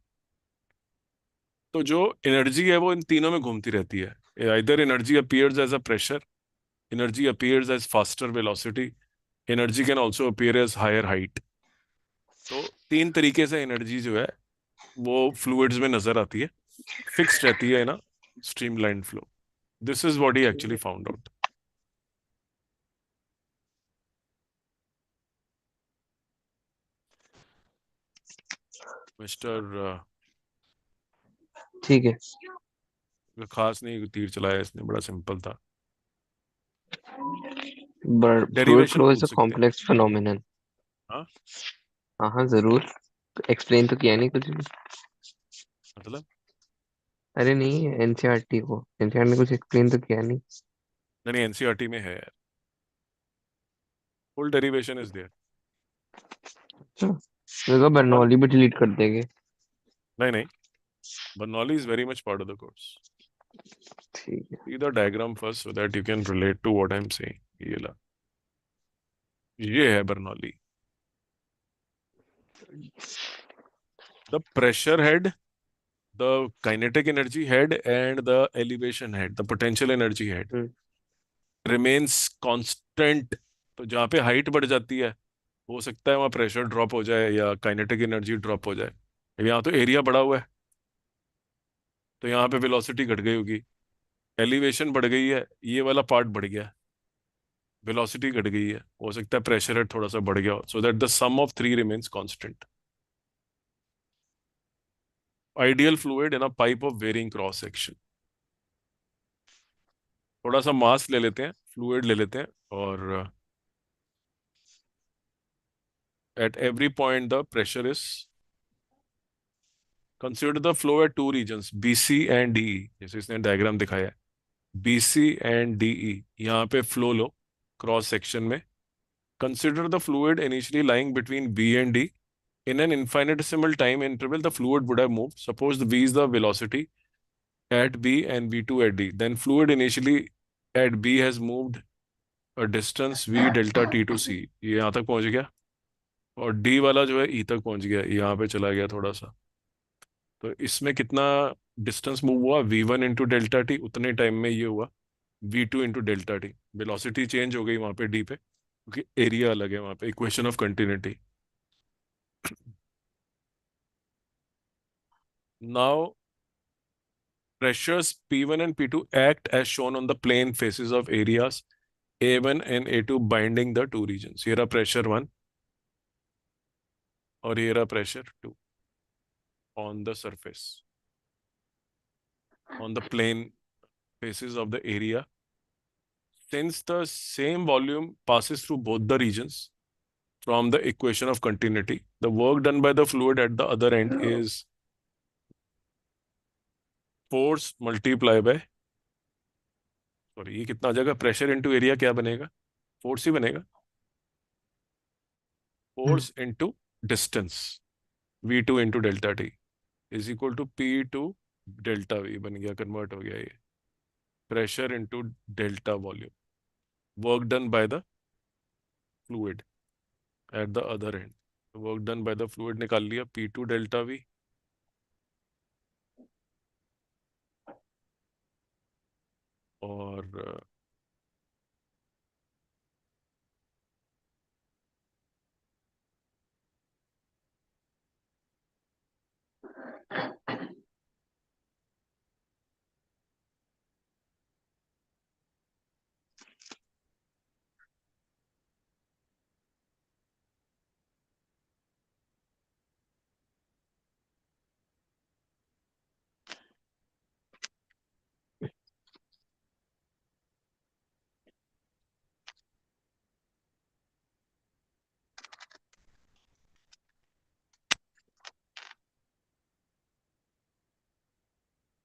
तो जो एनर्जी है वो इन तीनों में घूमती रहती है. इधर energy appears as a pressure, energy appears as faster velocity, energy can also appear as higher height. तो तीन तरीके से एनर्जी जो है वो फ्लूइड्स में नजर आती है, फिक्स्ड रहती है ना streamline flow. This is what he actually found out. Mister ठीक है. खास नहीं तीर चलाया इसने, बड़ा सिंपल था. But fluid derivation flow is पूछ अ सकते हैं. Complex phenomenon. हाँ, हाँ हाँ जरूर. एक्सप्लेन तो किया नहीं कुछ भी. मतलब अरे नहीं, एनसीईआरटी को, एनसीईआरटी ने कुछ एक्सप्लेन तो किया नहीं. नहीं, एनसीईआरटी में है, फुल डेरिवेशन इज देयर. अच्छा, मेरे को वन, बर्नौली भी डिलीट कर देंगे. नहीं नहीं, Bernoulli is very much part of the course. ठीक है. See the diagram first so that you can relate to what I'm saying. ये ला, ये है Bernoulli. The pressure head, the kinetic energy head, and the elevation head, the potential energy head, hmm. remains constant. तो जहाँ पे height बढ़ जाती है, हो सकता है वहाँ प्रेशर ड्रॉप हो जाए या काइनेटिक एनर्जी ड्रॉप हो जाए. यहाँ तो एरिया बढ़ा हुआ है, तो यहाँ पे वेलोसिटी घट गई होगी. एलिवेशन बढ़ गई है, ये वाला पार्ट बढ़ गया, वेलोसिटी घट गई है, हो सकता है प्रेशर हेड थोड़ा सा बढ़ गया हो, so that the sum of three remains constant. Ideal fluid in a pipe of varying cross section. थोड़ा सा मास ले लेते हैं, फ्लूइड ले लेते हैं, और at every point the pressure is, consider the flow at two regions BC and DE, जैसे इसने डायग्राम दिखाया है. BC एंड DE, यहाँ पे फ्लो लो क्रॉस सेक्शन में. Consider the fluid initially lying between B and D. In an infinitesimal time interval, the fluid would have moved. Suppose the V is the velocity at B and V2 at D. Then fluid initially at B has moved a distance V delta T to C. ये यहाँ तक पहुँच गया, और D वाला जो है E तक पहुँच गया, यहाँ पे चला गया थोड़ा सा. तो इसमें कितना डिस्टेंस मूव हुआ, V1 इंटू डेल्टा टी, उतने टाइम में ये हुआ V2 into delta T. Velocity change हो गई वहाँ पे D पे, क्योंकि एरिया अलग है वहाँ पे. Equation of continuity. Now Pressures P1 and P2 act as shown on the plane faces of areas A1 and A2 binding the two regions. Here are pressure 1 और here are pressure 2 on the surface, on the plane faces of the area. Since the same volume passes through both the regions, from the equation of continuity, the work done by the fluid at the other end is force multiply by, sorry ये कितना आ जाएगा, pressure into area क्या बनेगा, force ही बनेगा, force into distance V2 into delta T is equal to P2 delta V बन गया, convert हो गया ये, pressure into delta volume, work done by the fluid at the other end, work done by the fluid निकाल लिया P2 delta V और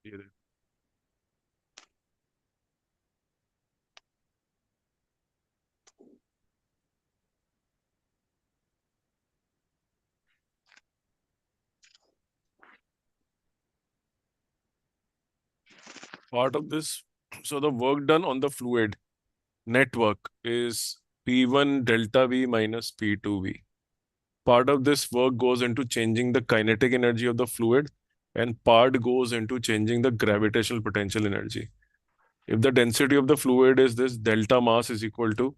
ये part of this, so the work done on the fluid network is P1 delta V minus P2 V. Part of this work goes into changing the kinetic energy of the fluid, and part goes into changing the gravitational potential energy. If the density of the fluid is this, delta mass is equal to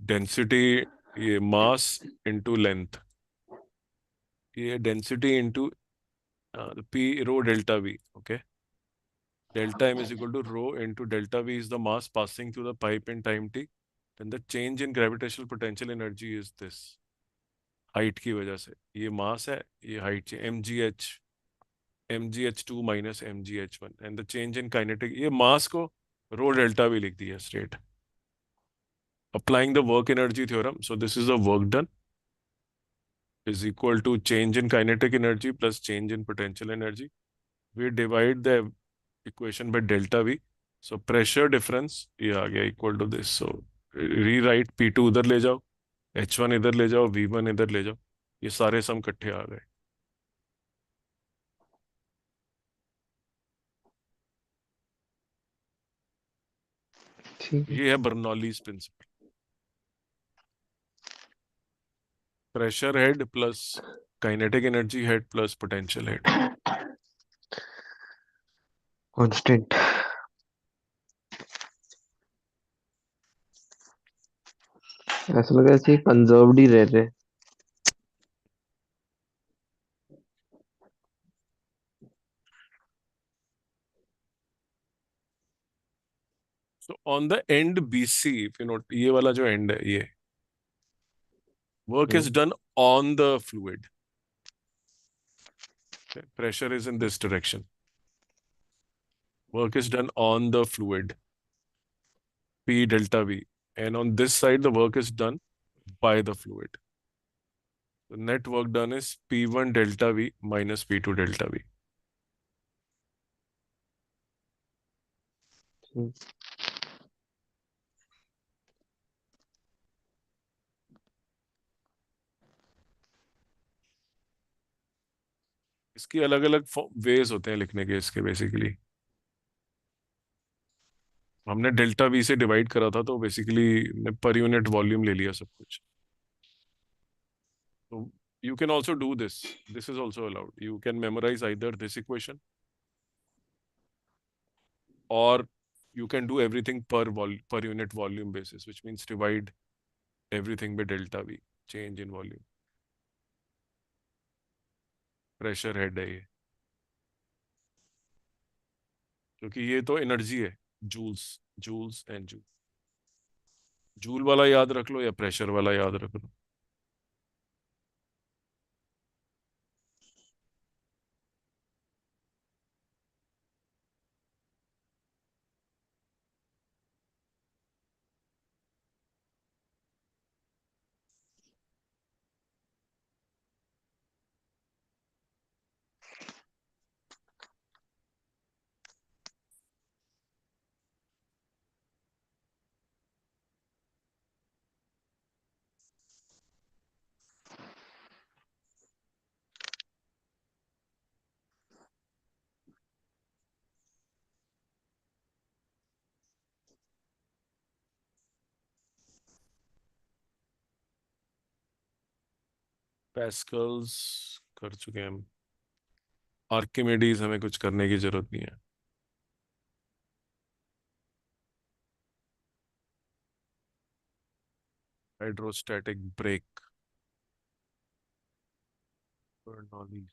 density ये mass into length. ये density into P rho delta V. Okay. Delta M is equal to rho into delta V is the mass passing through the pipe in time t. Then the change in gravitational potential energy is this. Height की वजह से ये मास है, ये height है, mgh2 minus mgh1 and the change in kinetic, ये मास को रो delta भी लिख दिया straight. Applying the work energy theorem, so this is the work done is equal to change in kinetic energy plus change in potential energy. We divide the equation by delta V. So pressure difference ये आ गया equal to this. So rewrite P2 उधर ले जाओ, H1 इधर ले जाओ, V1 इधर ले जाओ, ये सारे सम इकट्ठे आ गए. ठीक है. ये है Bernoulli's principle. Pressure head plus kinetic energy head plus potential head. Constant. ऐसा लगा ऐसे कंजर्व्ड ही रह रहे. So on the end BC, if you note, ये वाला जो एंड है ये, work is done on the fluid. Pressure is in this direction. Work is done on the fluid, P delta V. And on this side, the work is done by the fluid. The net work done is P1 delta V minus P2 delta V. इसकी अलग अलग veg होते हैं लिखने के इसके. Basically हमने delta V से डिवाइड करा था, तो बेसिकली पर यूनिट वॉल्यूम ले लिया सब कुछ. तो you can also do this. This is also allowed. You can memorize either this equation or you can do everything per unit volume basis, which means divide everything by delta V, change in volume. Pressure head है ये. क्योंकि ये तो energy है। Joules, joules and joule. Joule वाला याद रख लो या प्रेशर वाला याद रख लो। पैस्कल्स कर चुके हैं हम। आर्किमिडीज हमें कुछ करने की जरूरत नहीं है। Hydrostatic break. बर्नौली।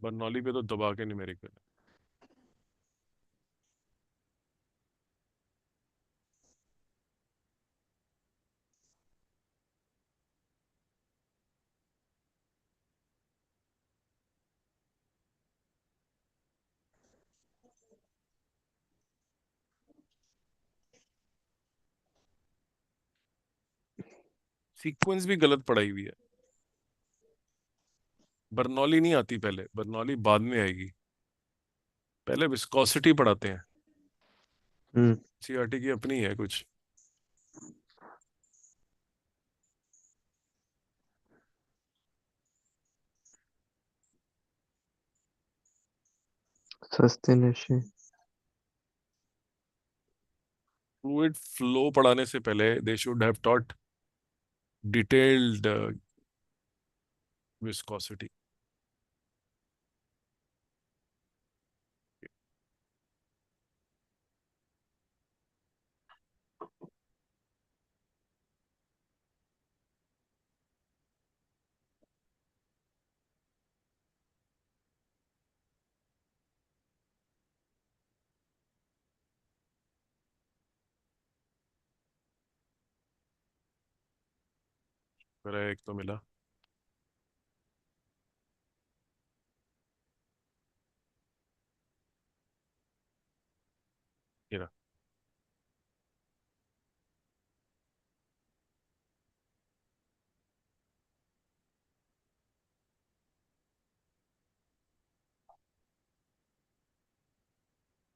बर्नौली पे तो दबा के न्यूमेरिकल है। सीक्वेंस भी गलत पढ़ाई हुई है। बर्नौली नहीं आती पहले, बर्नौली बाद में आएगी। पहले विस्कोसिटी पढ़ाते हैं। हम्म। सीआरटी की अपनी है कुछ। सस्ते नशे। फ्लूइड फ्लो पढ़ाने से पहले they should have taught detailed viscosity. मेरा एक तो मिला। ये रहा।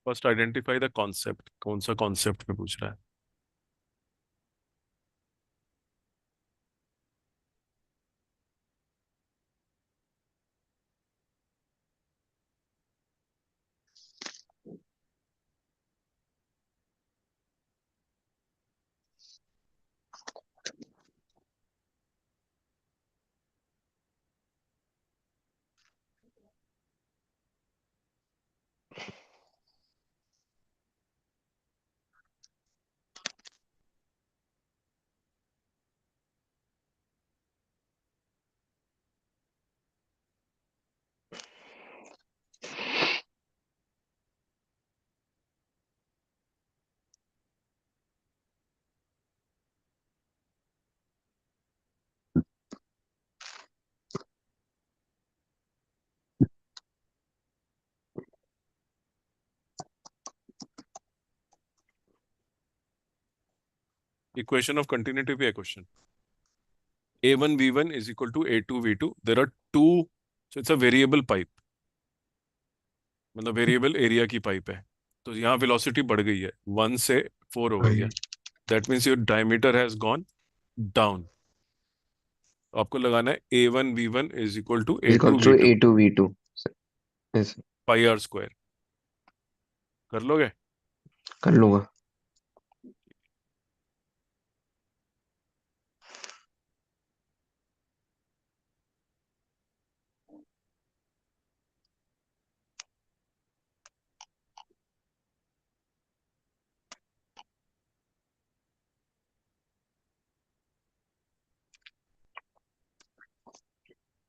फर्स्ट आइडेंटिफाई द कॉन्सेप्ट, कौन सा कॉन्सेप्ट में पूछ रहा है। इक्वेशन ऑफ कंटिन्यूटी पे है question. A1 V1 is equal to A2 V2. There are two, so it's a variable pipe, मतलब वेरिएबल एरिया की पाइप है। तो यहाँ वेलोसिटी बढ़ गई है, 1 से 4 हो गई है। That means your diameter has gone down. आपको लगाना है A1 V1 is equal to A equal to two V A two two V two ऐसे पाई आर स्क्वायर। कर लोगे? कर लूंगा।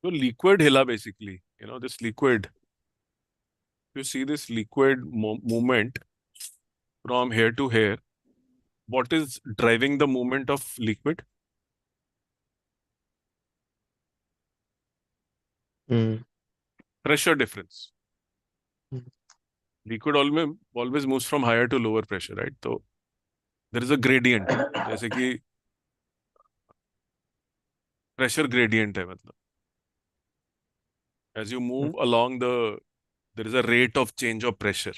तो लिक्विड हिला basically, this liquid. you see this liquid movement from here to here, what is driving the movement of liquid? Hmm. Pressure difference. Liquid always moves from higher to lower pressure, right? So there is a gradient. जैसे कि pressure gradient है मतलब. As you move along there is a rate of change of pressure.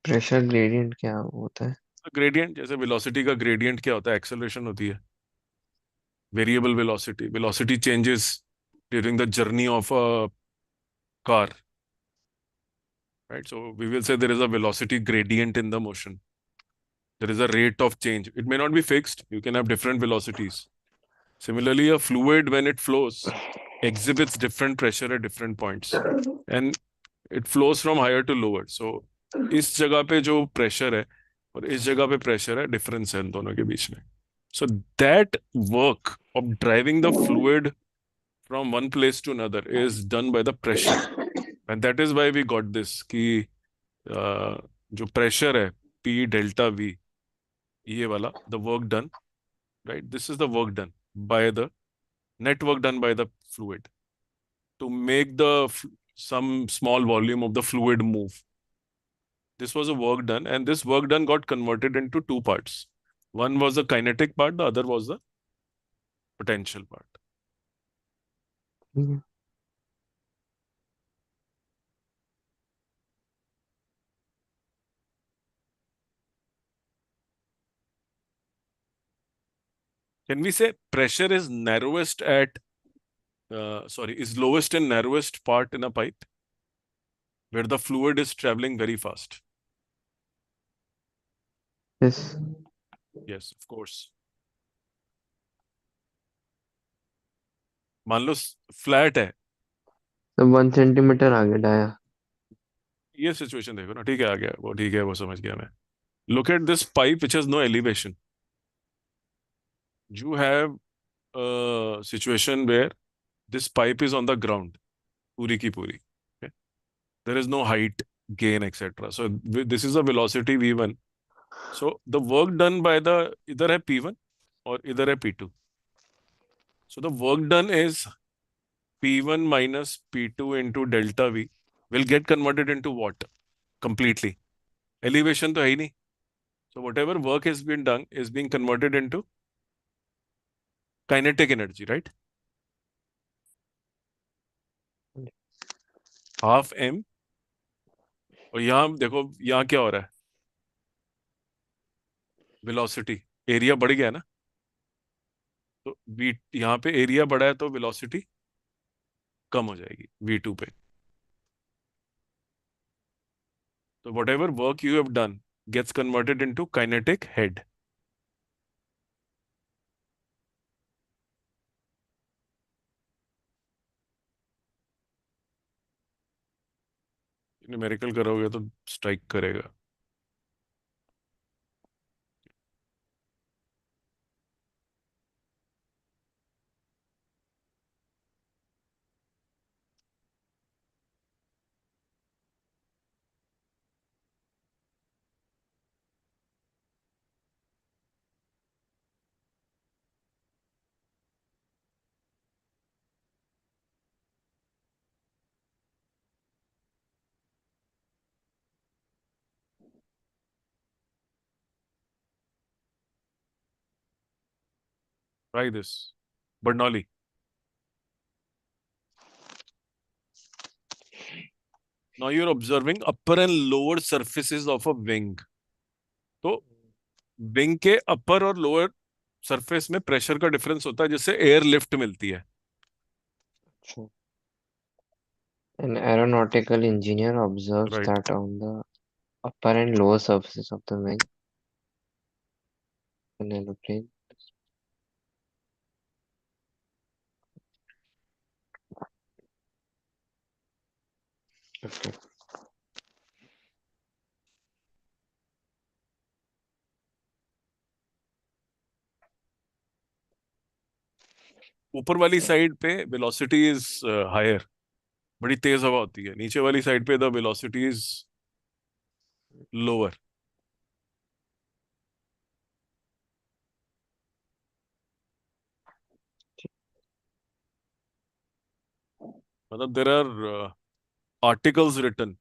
Pressure gradient क्या होता है? Gradient जैसे velocity का gradient क्या होता है? Acceleration होती है. Variable velocity. Velocity changes during the journey of a car, right? So we will say there is a velocity gradient in the motion. There is a rate of change. It may not be fixed. You can have different velocities. Similarly, a fluid, when it flows, exhibits different pressure at different points. And it flows from higher to lower. So इस जगह पे जो pressure है और इस जगह पे pressure है, डिफरेंस है इन दोनों के बीच में. So that work of driving the fluid from one place to another is done by the pressure. And that is why we got this कि जो प्रेशर है P delta V, ये वाला, the work done, right? This is the work done by the net work done by the fluid to make some small volume of the fluid move. This was a work done, and this work done got converted into two parts. One was the kinetic part, the other was the potential part. ठीक है. Can we say pressure is is lowest and narrowest part in a pipe where the fluid is traveling very fast? Yes. Yes, of course. मान लो flat है, तो 1 centimetre आगे dia. ये situation देखो ना, ठीक है, आ गया वो, ठीक है, वो समझ गया मैं. Look at this pipe which has no elevation. You have a situation where this pipe is on the ground, पूरी की पूरी. Okay? There is no height gain, etc. So this is a velocity v1. So the work done by the either है p1 or either है p2. So the work done is p1 minus p2 into delta v will get converted into what? Completely. Elevation तो है ही नहीं. So whatever work has been done is being converted into kinetic energy, right? Half m. और यहाँ देखो, यहाँ क्या हो रहा है? वेलोसिटी, एरिया बढ़ गया ना. तो v यहाँ पे एरिया बढ़ा है तो वेलोसिटी कम हो जाएगी v2 पे. तो whatever work you have done gets converted into kinetic head. Numerical करोगे तो स्ट्राइक करेगा. Try this. Bernoulli. Now you're observing upper and lower surfaces of a wing. तो विंग के अपर और लोअर सरफेस में प्रेशर का डिफरेंस होता है जिससे एयर लिफ्ट मिलती है. अच्छा. An aeronautical engineer observes right. that on the upper and lower surfaces of the wing, an aeroplane. Okay. ऊपर वाली साइड पे वेलोसिटी इज हायर, बड़ी तेज हवा होती है, नीचे वाली साइड पे द वेलोसिटी इज लोअर। मतलब there are articles written.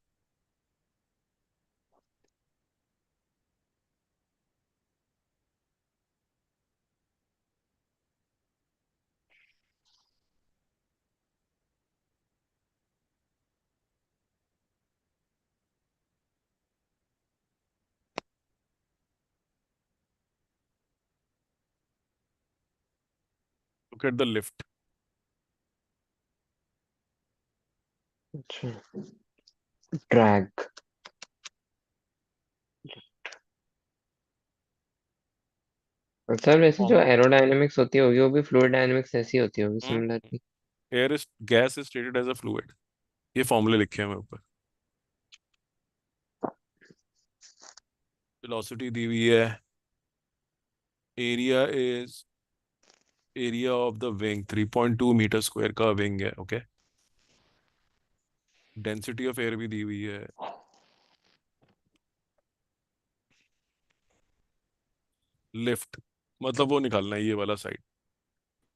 Look at the lift. अच्छा, ड्रैग। सर वैसे जो एरोडायनेमिक्स होती होगी वो भी फ्लूइड डायनेमिक्स ऐसी होती होगी similarly. Air is gas is treated as a fluid. ये फॉर्मूले लिखे हैं मेरे ऊपर। वेलोसिटी दी हुई है। Area is area of the wing, 3.2 metre square का विंग है। ओके। डेंसिटी ऑफ एयर भी दी हुई है। लिफ्ट मतलब वो निकालना है, ये वाला side.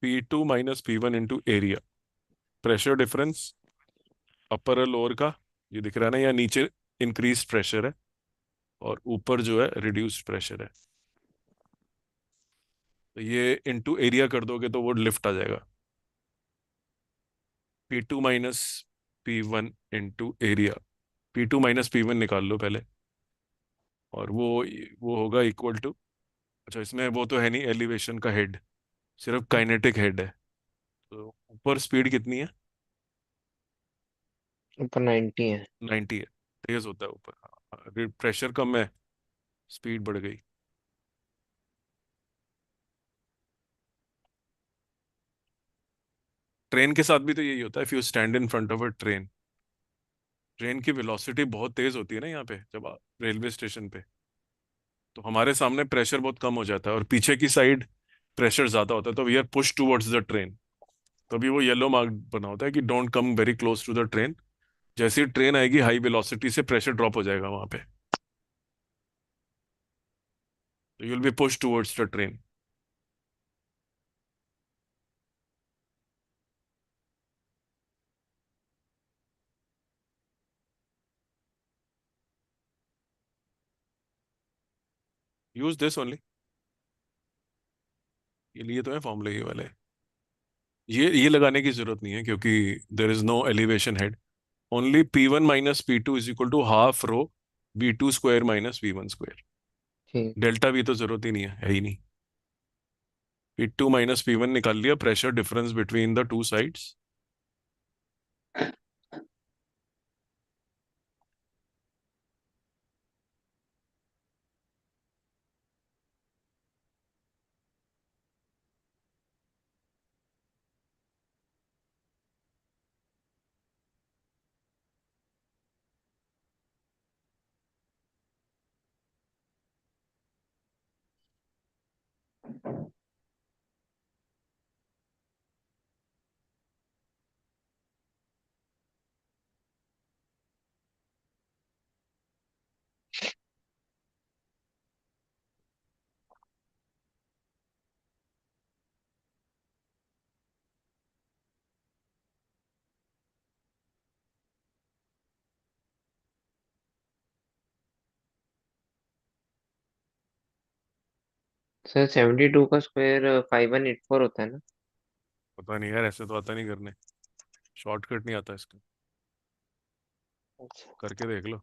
P2 minus P1 into area. Pressure difference upper और लोअर का, ये दिख रहा है ना, या नीचे इंक्रीज प्रेशर है और ऊपर जो है रिड्यूस्ड प्रेशर है। तो ये इंटू एरिया कर दोगे तो वो लिफ्ट आ जाएगा। P2 minus P1 into area. P2 minus P1 निकाल लो पहले, और वो होगा इक्वल टू, अच्छा इसमें वो तो है नहीं एलिवेशन का हेड, सिर्फ काइनेटिक हेड है। तो ऊपर स्पीड कितनी है? ऊपर 90 है। 90 है। तेज होता है ऊपर, प्रेशर कम है, स्पीड बढ़ गई। ट्रेन के साथ भी तो यही होता है। If you stand in front of a train, train की वेलोसिटी बहुत तेज होती है ना यहाँ पे, जब आप रेलवे स्टेशन पे, तो हमारे सामने प्रेशर बहुत कम हो जाता है और पीछे की साइड प्रेशर ज्यादा होता है, तो we are push towards the train. तभी वो येलो मार्क बना होता है कि don't come very close to the train. जैसे ही ट्रेन आएगी हाई वेलोसिटी से प्रेशर ड्रॉप हो जाएगा वहां पे, तो you will be push towards the train. Use this only. ये लिए तो है फॉर्मूले ये वाले। ये लगाने की जरूरत नहीं है क्योंकि there is no elevation head. Only P1 minus P2 is equal to half rho V2 square minus V1 square. ठीक। डेल्टा V तो जरूरत ही नहीं है ही नहीं। P2 माइनस P1 निकाल लिया, pressure difference between the two sides. Sir 72 का square 5184 होता है ना। पता नहीं यार, ऐसे तो आता नहीं करने, शॉर्टकट नहीं आता इसका, अच्छा। करके देख लो।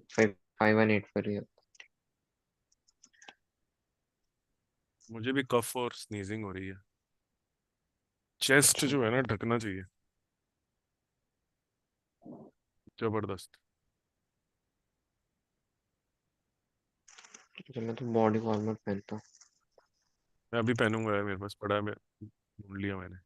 फाइव 5184 ही मुझे भी कफ और स्नीजिंग हो रही है। चेस्ट होता जो है ना ढकना चाहिए, जबरदस्त। है। मैं तो बॉडी वार्मर पहनता हूँ। मैं अभी पहनूंगा यार, मेरे पास पड़ा है, मैं ढूंढ लिया मैंने।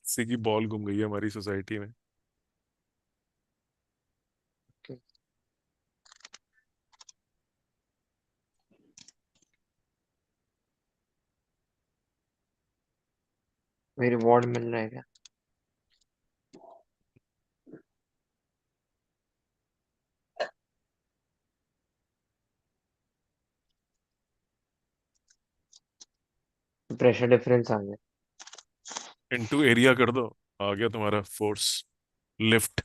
सी की बॉल घूम गई है हमारी सोसाइटी में। मेरे वार्ड मिल रहा है क्या? प्रेशर डिफरेंस आ गया। इनटू एरिया कर दो, आ गया तुम्हारा फोर्स। लिफ्ट।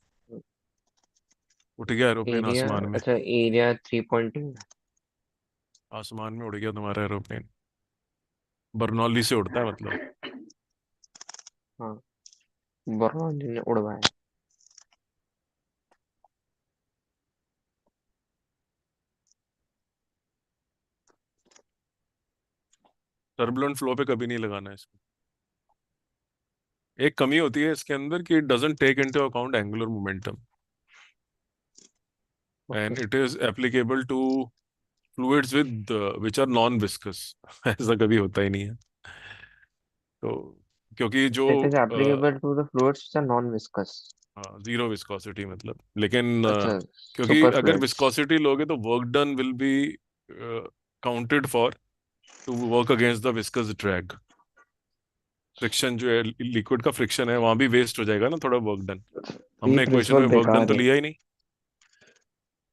उठ गया एरोप्लेन एरिया, आसमान में। अच्छा एरिया 3.2। आसमान में उड़ गया तुम्हारा एरोप्लेन। बर्नौली से उड़ता है मतलब। हाँ, बर्नौली ने उड़वाया। टर्बुलेंट फ्लो पे कभी नहीं लगाना है इसको। एक कमी होती है इसके अंदर कि it doesn't take into account angular momentum, okay. And it is applicable to fluids with which are non viscous. ऐसा कभी होता ही नहीं है। तो क्योंकि जो it is applicable to the fluids which are non viscous. Zero viscosity मतलब, लेकिन अच्छा, क्योंकि सुपर अगर फ्लूइड्स। विस्कोसिटी लोगे तो work done will be counted for to work against the viscous drag. Friction जो है, लिक्विड का फ्रिक्शन है, वहां भी वेस्ट हो जाएगा ना थोड़ा वर्क डन। ये हमने इक्वेशन प्रिंसिपल में वर्क डन बेकार तो है। लिया ही नहीं।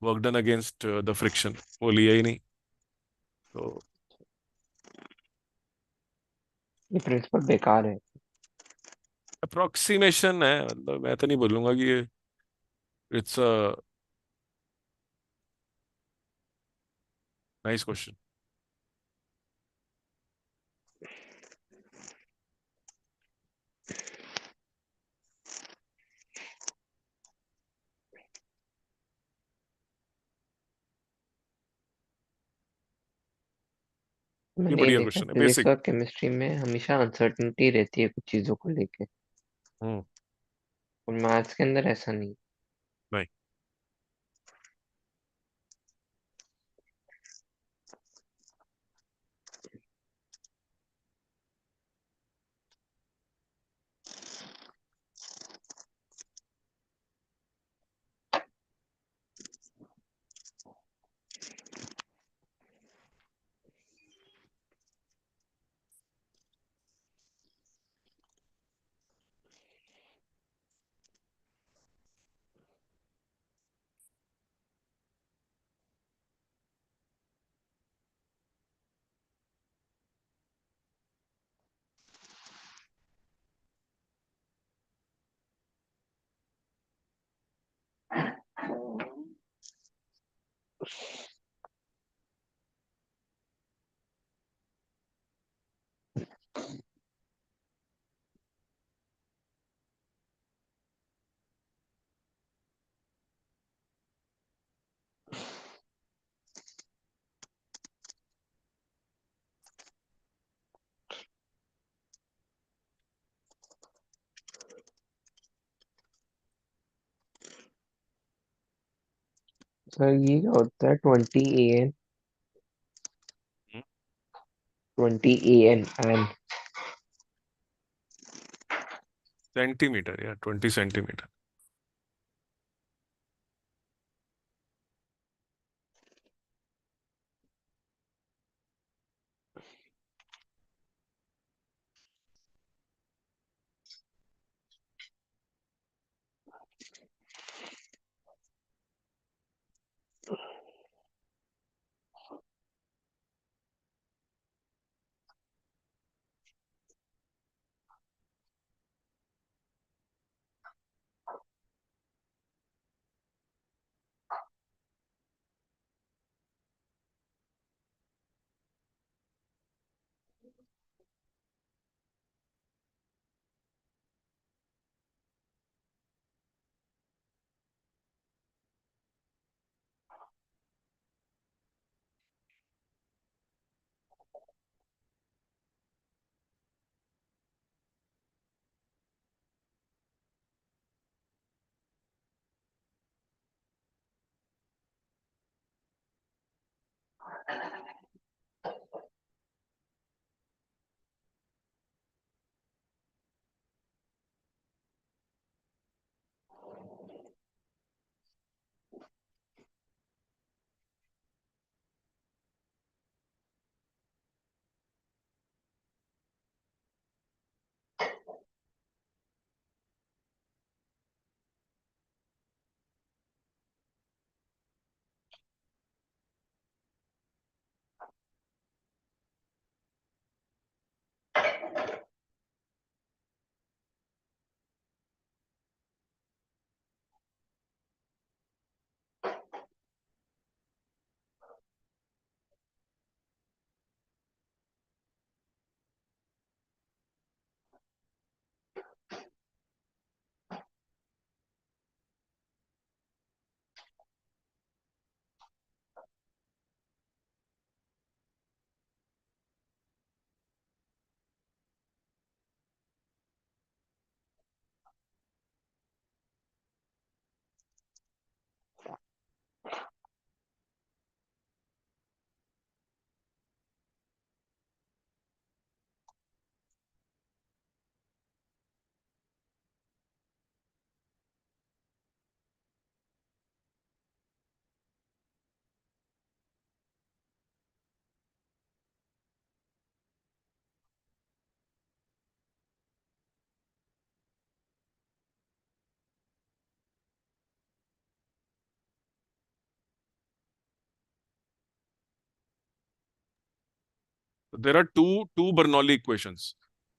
Work done against the friction वो लिया ही नहीं। तो ये प्रिंसिपल बेकार है। अप्रोक्सीमेशन है, मतलब मैं तो नहीं बोलूंगा कि ये इट्स अ नाइस क्वेश्चन। ये मैंने ये बढ़िया देखा है, क्वेश्चन है, फिजिक्स बेसिक। और केमिस्ट्री में हमेशा अनसर्टेनिटी रहती है कुछ चीजों को लेके। हम्म। और मैथ्स के अंदर ऐसा नहीं। नहीं। सर ये क्या होता है 20 AN? 20 AN। सेंटीमीटर या 20 centimetre. There are two Bernoulli equations.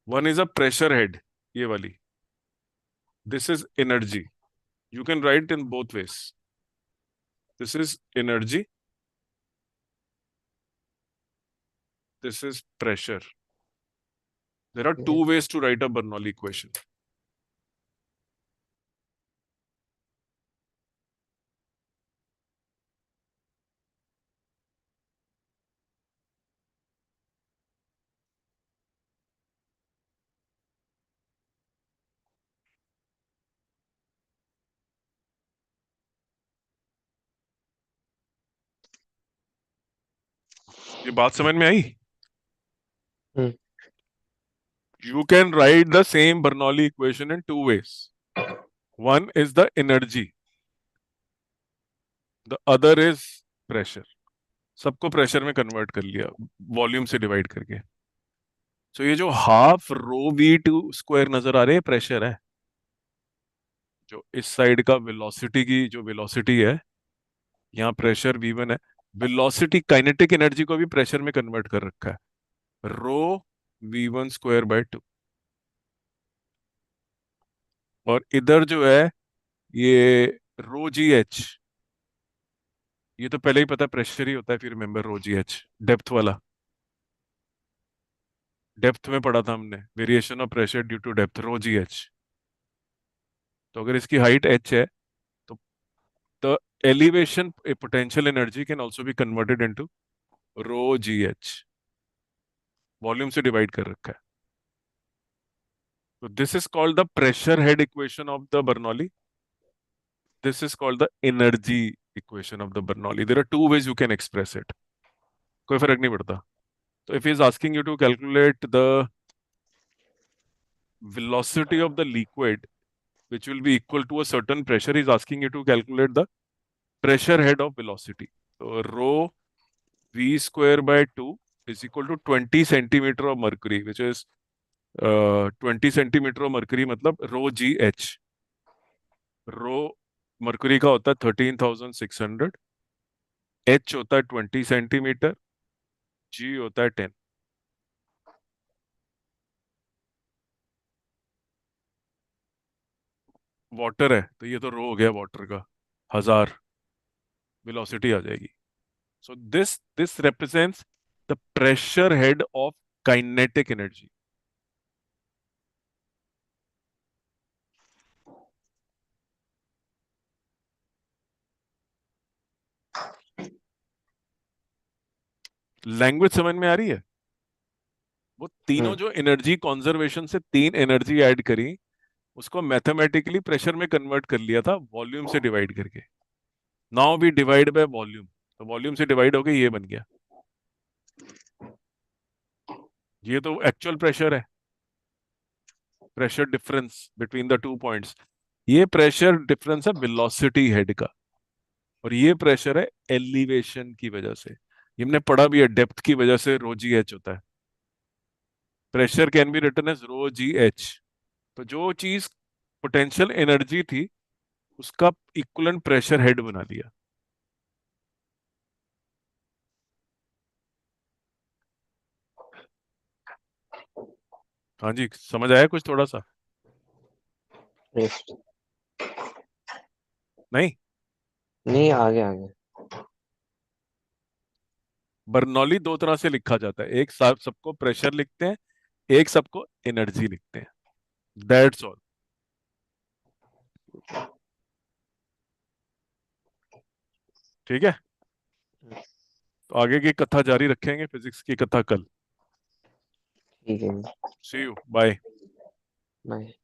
One is a pressure head, ये वाली. This is energy. You can write in both ways. This is energy. This is pressure. There are two ways to write a Bernoulli equation. ये बात समझ में आई? हम्म. You can write the same Bernoulli equation in two ways. One is the energy. The other is pressure. सबको pressure में convert कर लिया volume से divide करके. सो ये जो half rho V two square नजर आ रहे हैं प्रेशर है. जो इस साइड का वेलोसिटी की जो वेलोसिटी है, यहाँ प्रेशर V1 है. वेलोसिटी काइनेटिक एनर्जी को भी प्रेशर में कन्वर्ट कर रखा है. रो V1 स्क्वायर बाय 2. और इधर जो है ये रो GH. ये तो पहले ही पता है प्रेशर ही होता है, फिर रिमेंबर रो GH डेप्थ वाला. डेप्थ में पढ़ा था हमने, variation of pressure due to depth, rho GH. तो अगर इसकी हाइट h है तो the elevation potential energy can also be converted into rho GH. Volume से डिवाइड कर रखा है. So this is called the pressure head equation of the Bernoulli. This is called the energy equation of the Bernoulli. There are two ways you can express it. कोई फर्क नहीं पड़ता. So if he is asking you to calculate the velocity of the liquid, which will be equal to a certain pressure, he is asking you to calculate the pressure head of velocity. So rho V square by 2 is equal to 20 centimeter of mercury, which is 20 centimeter of mercury मतलब rho GH. रो mercury का होता है 13,600. H होता है 20 centimetre. जी होता है 10. Water है तो ये तो रो हो गया वाटर का 1000. वेलोसिटी आ जाएगी. So this this represents the pressure head of kinetic energy. Language समझ में आ रही है? वो तीनों हम्म. जो एनर्जी कंजर्वेशन से तीन एनर्जी ऐड करी, उसको मैथमेटिकली प्रेशर में कन्वर्ट कर लिया था वॉल्यूम से डिवाइड करके. Now we divide by volume. तो वॉल्यूम से डिवाइड होके ये बन गया. ये तो एक्चुअल प्रेशर है. Pressure difference between the two points. ये प्रेशर डिफरेंस है वेलोसिटी हेड का. और ये प्रेशर है एलिवेशन की वजह से. ये हमने पढ़ा भी है, डेप्थ की वजह से रो GH होता है. Pressure can be written as rho GH. तो जो चीज पोटेंशियल एनर्जी थी उसका इक्वलेंट प्रेशर हेड बना लिया. हाँ जी, समझ आया कुछ थोड़ा सा? Yes. नहीं. नहीं, आगे आगे. बर्नौली दो तरह से लिखा जाता है. एक सबको प्रेशर लिखते हैं, एक सबको एनर्जी लिखते हैं. That's all. ठीक है. तो आगे की कथा जारी रखेंगे, फिजिक्स की कथा कल. ठीक है. सी यू. बाय. बाय.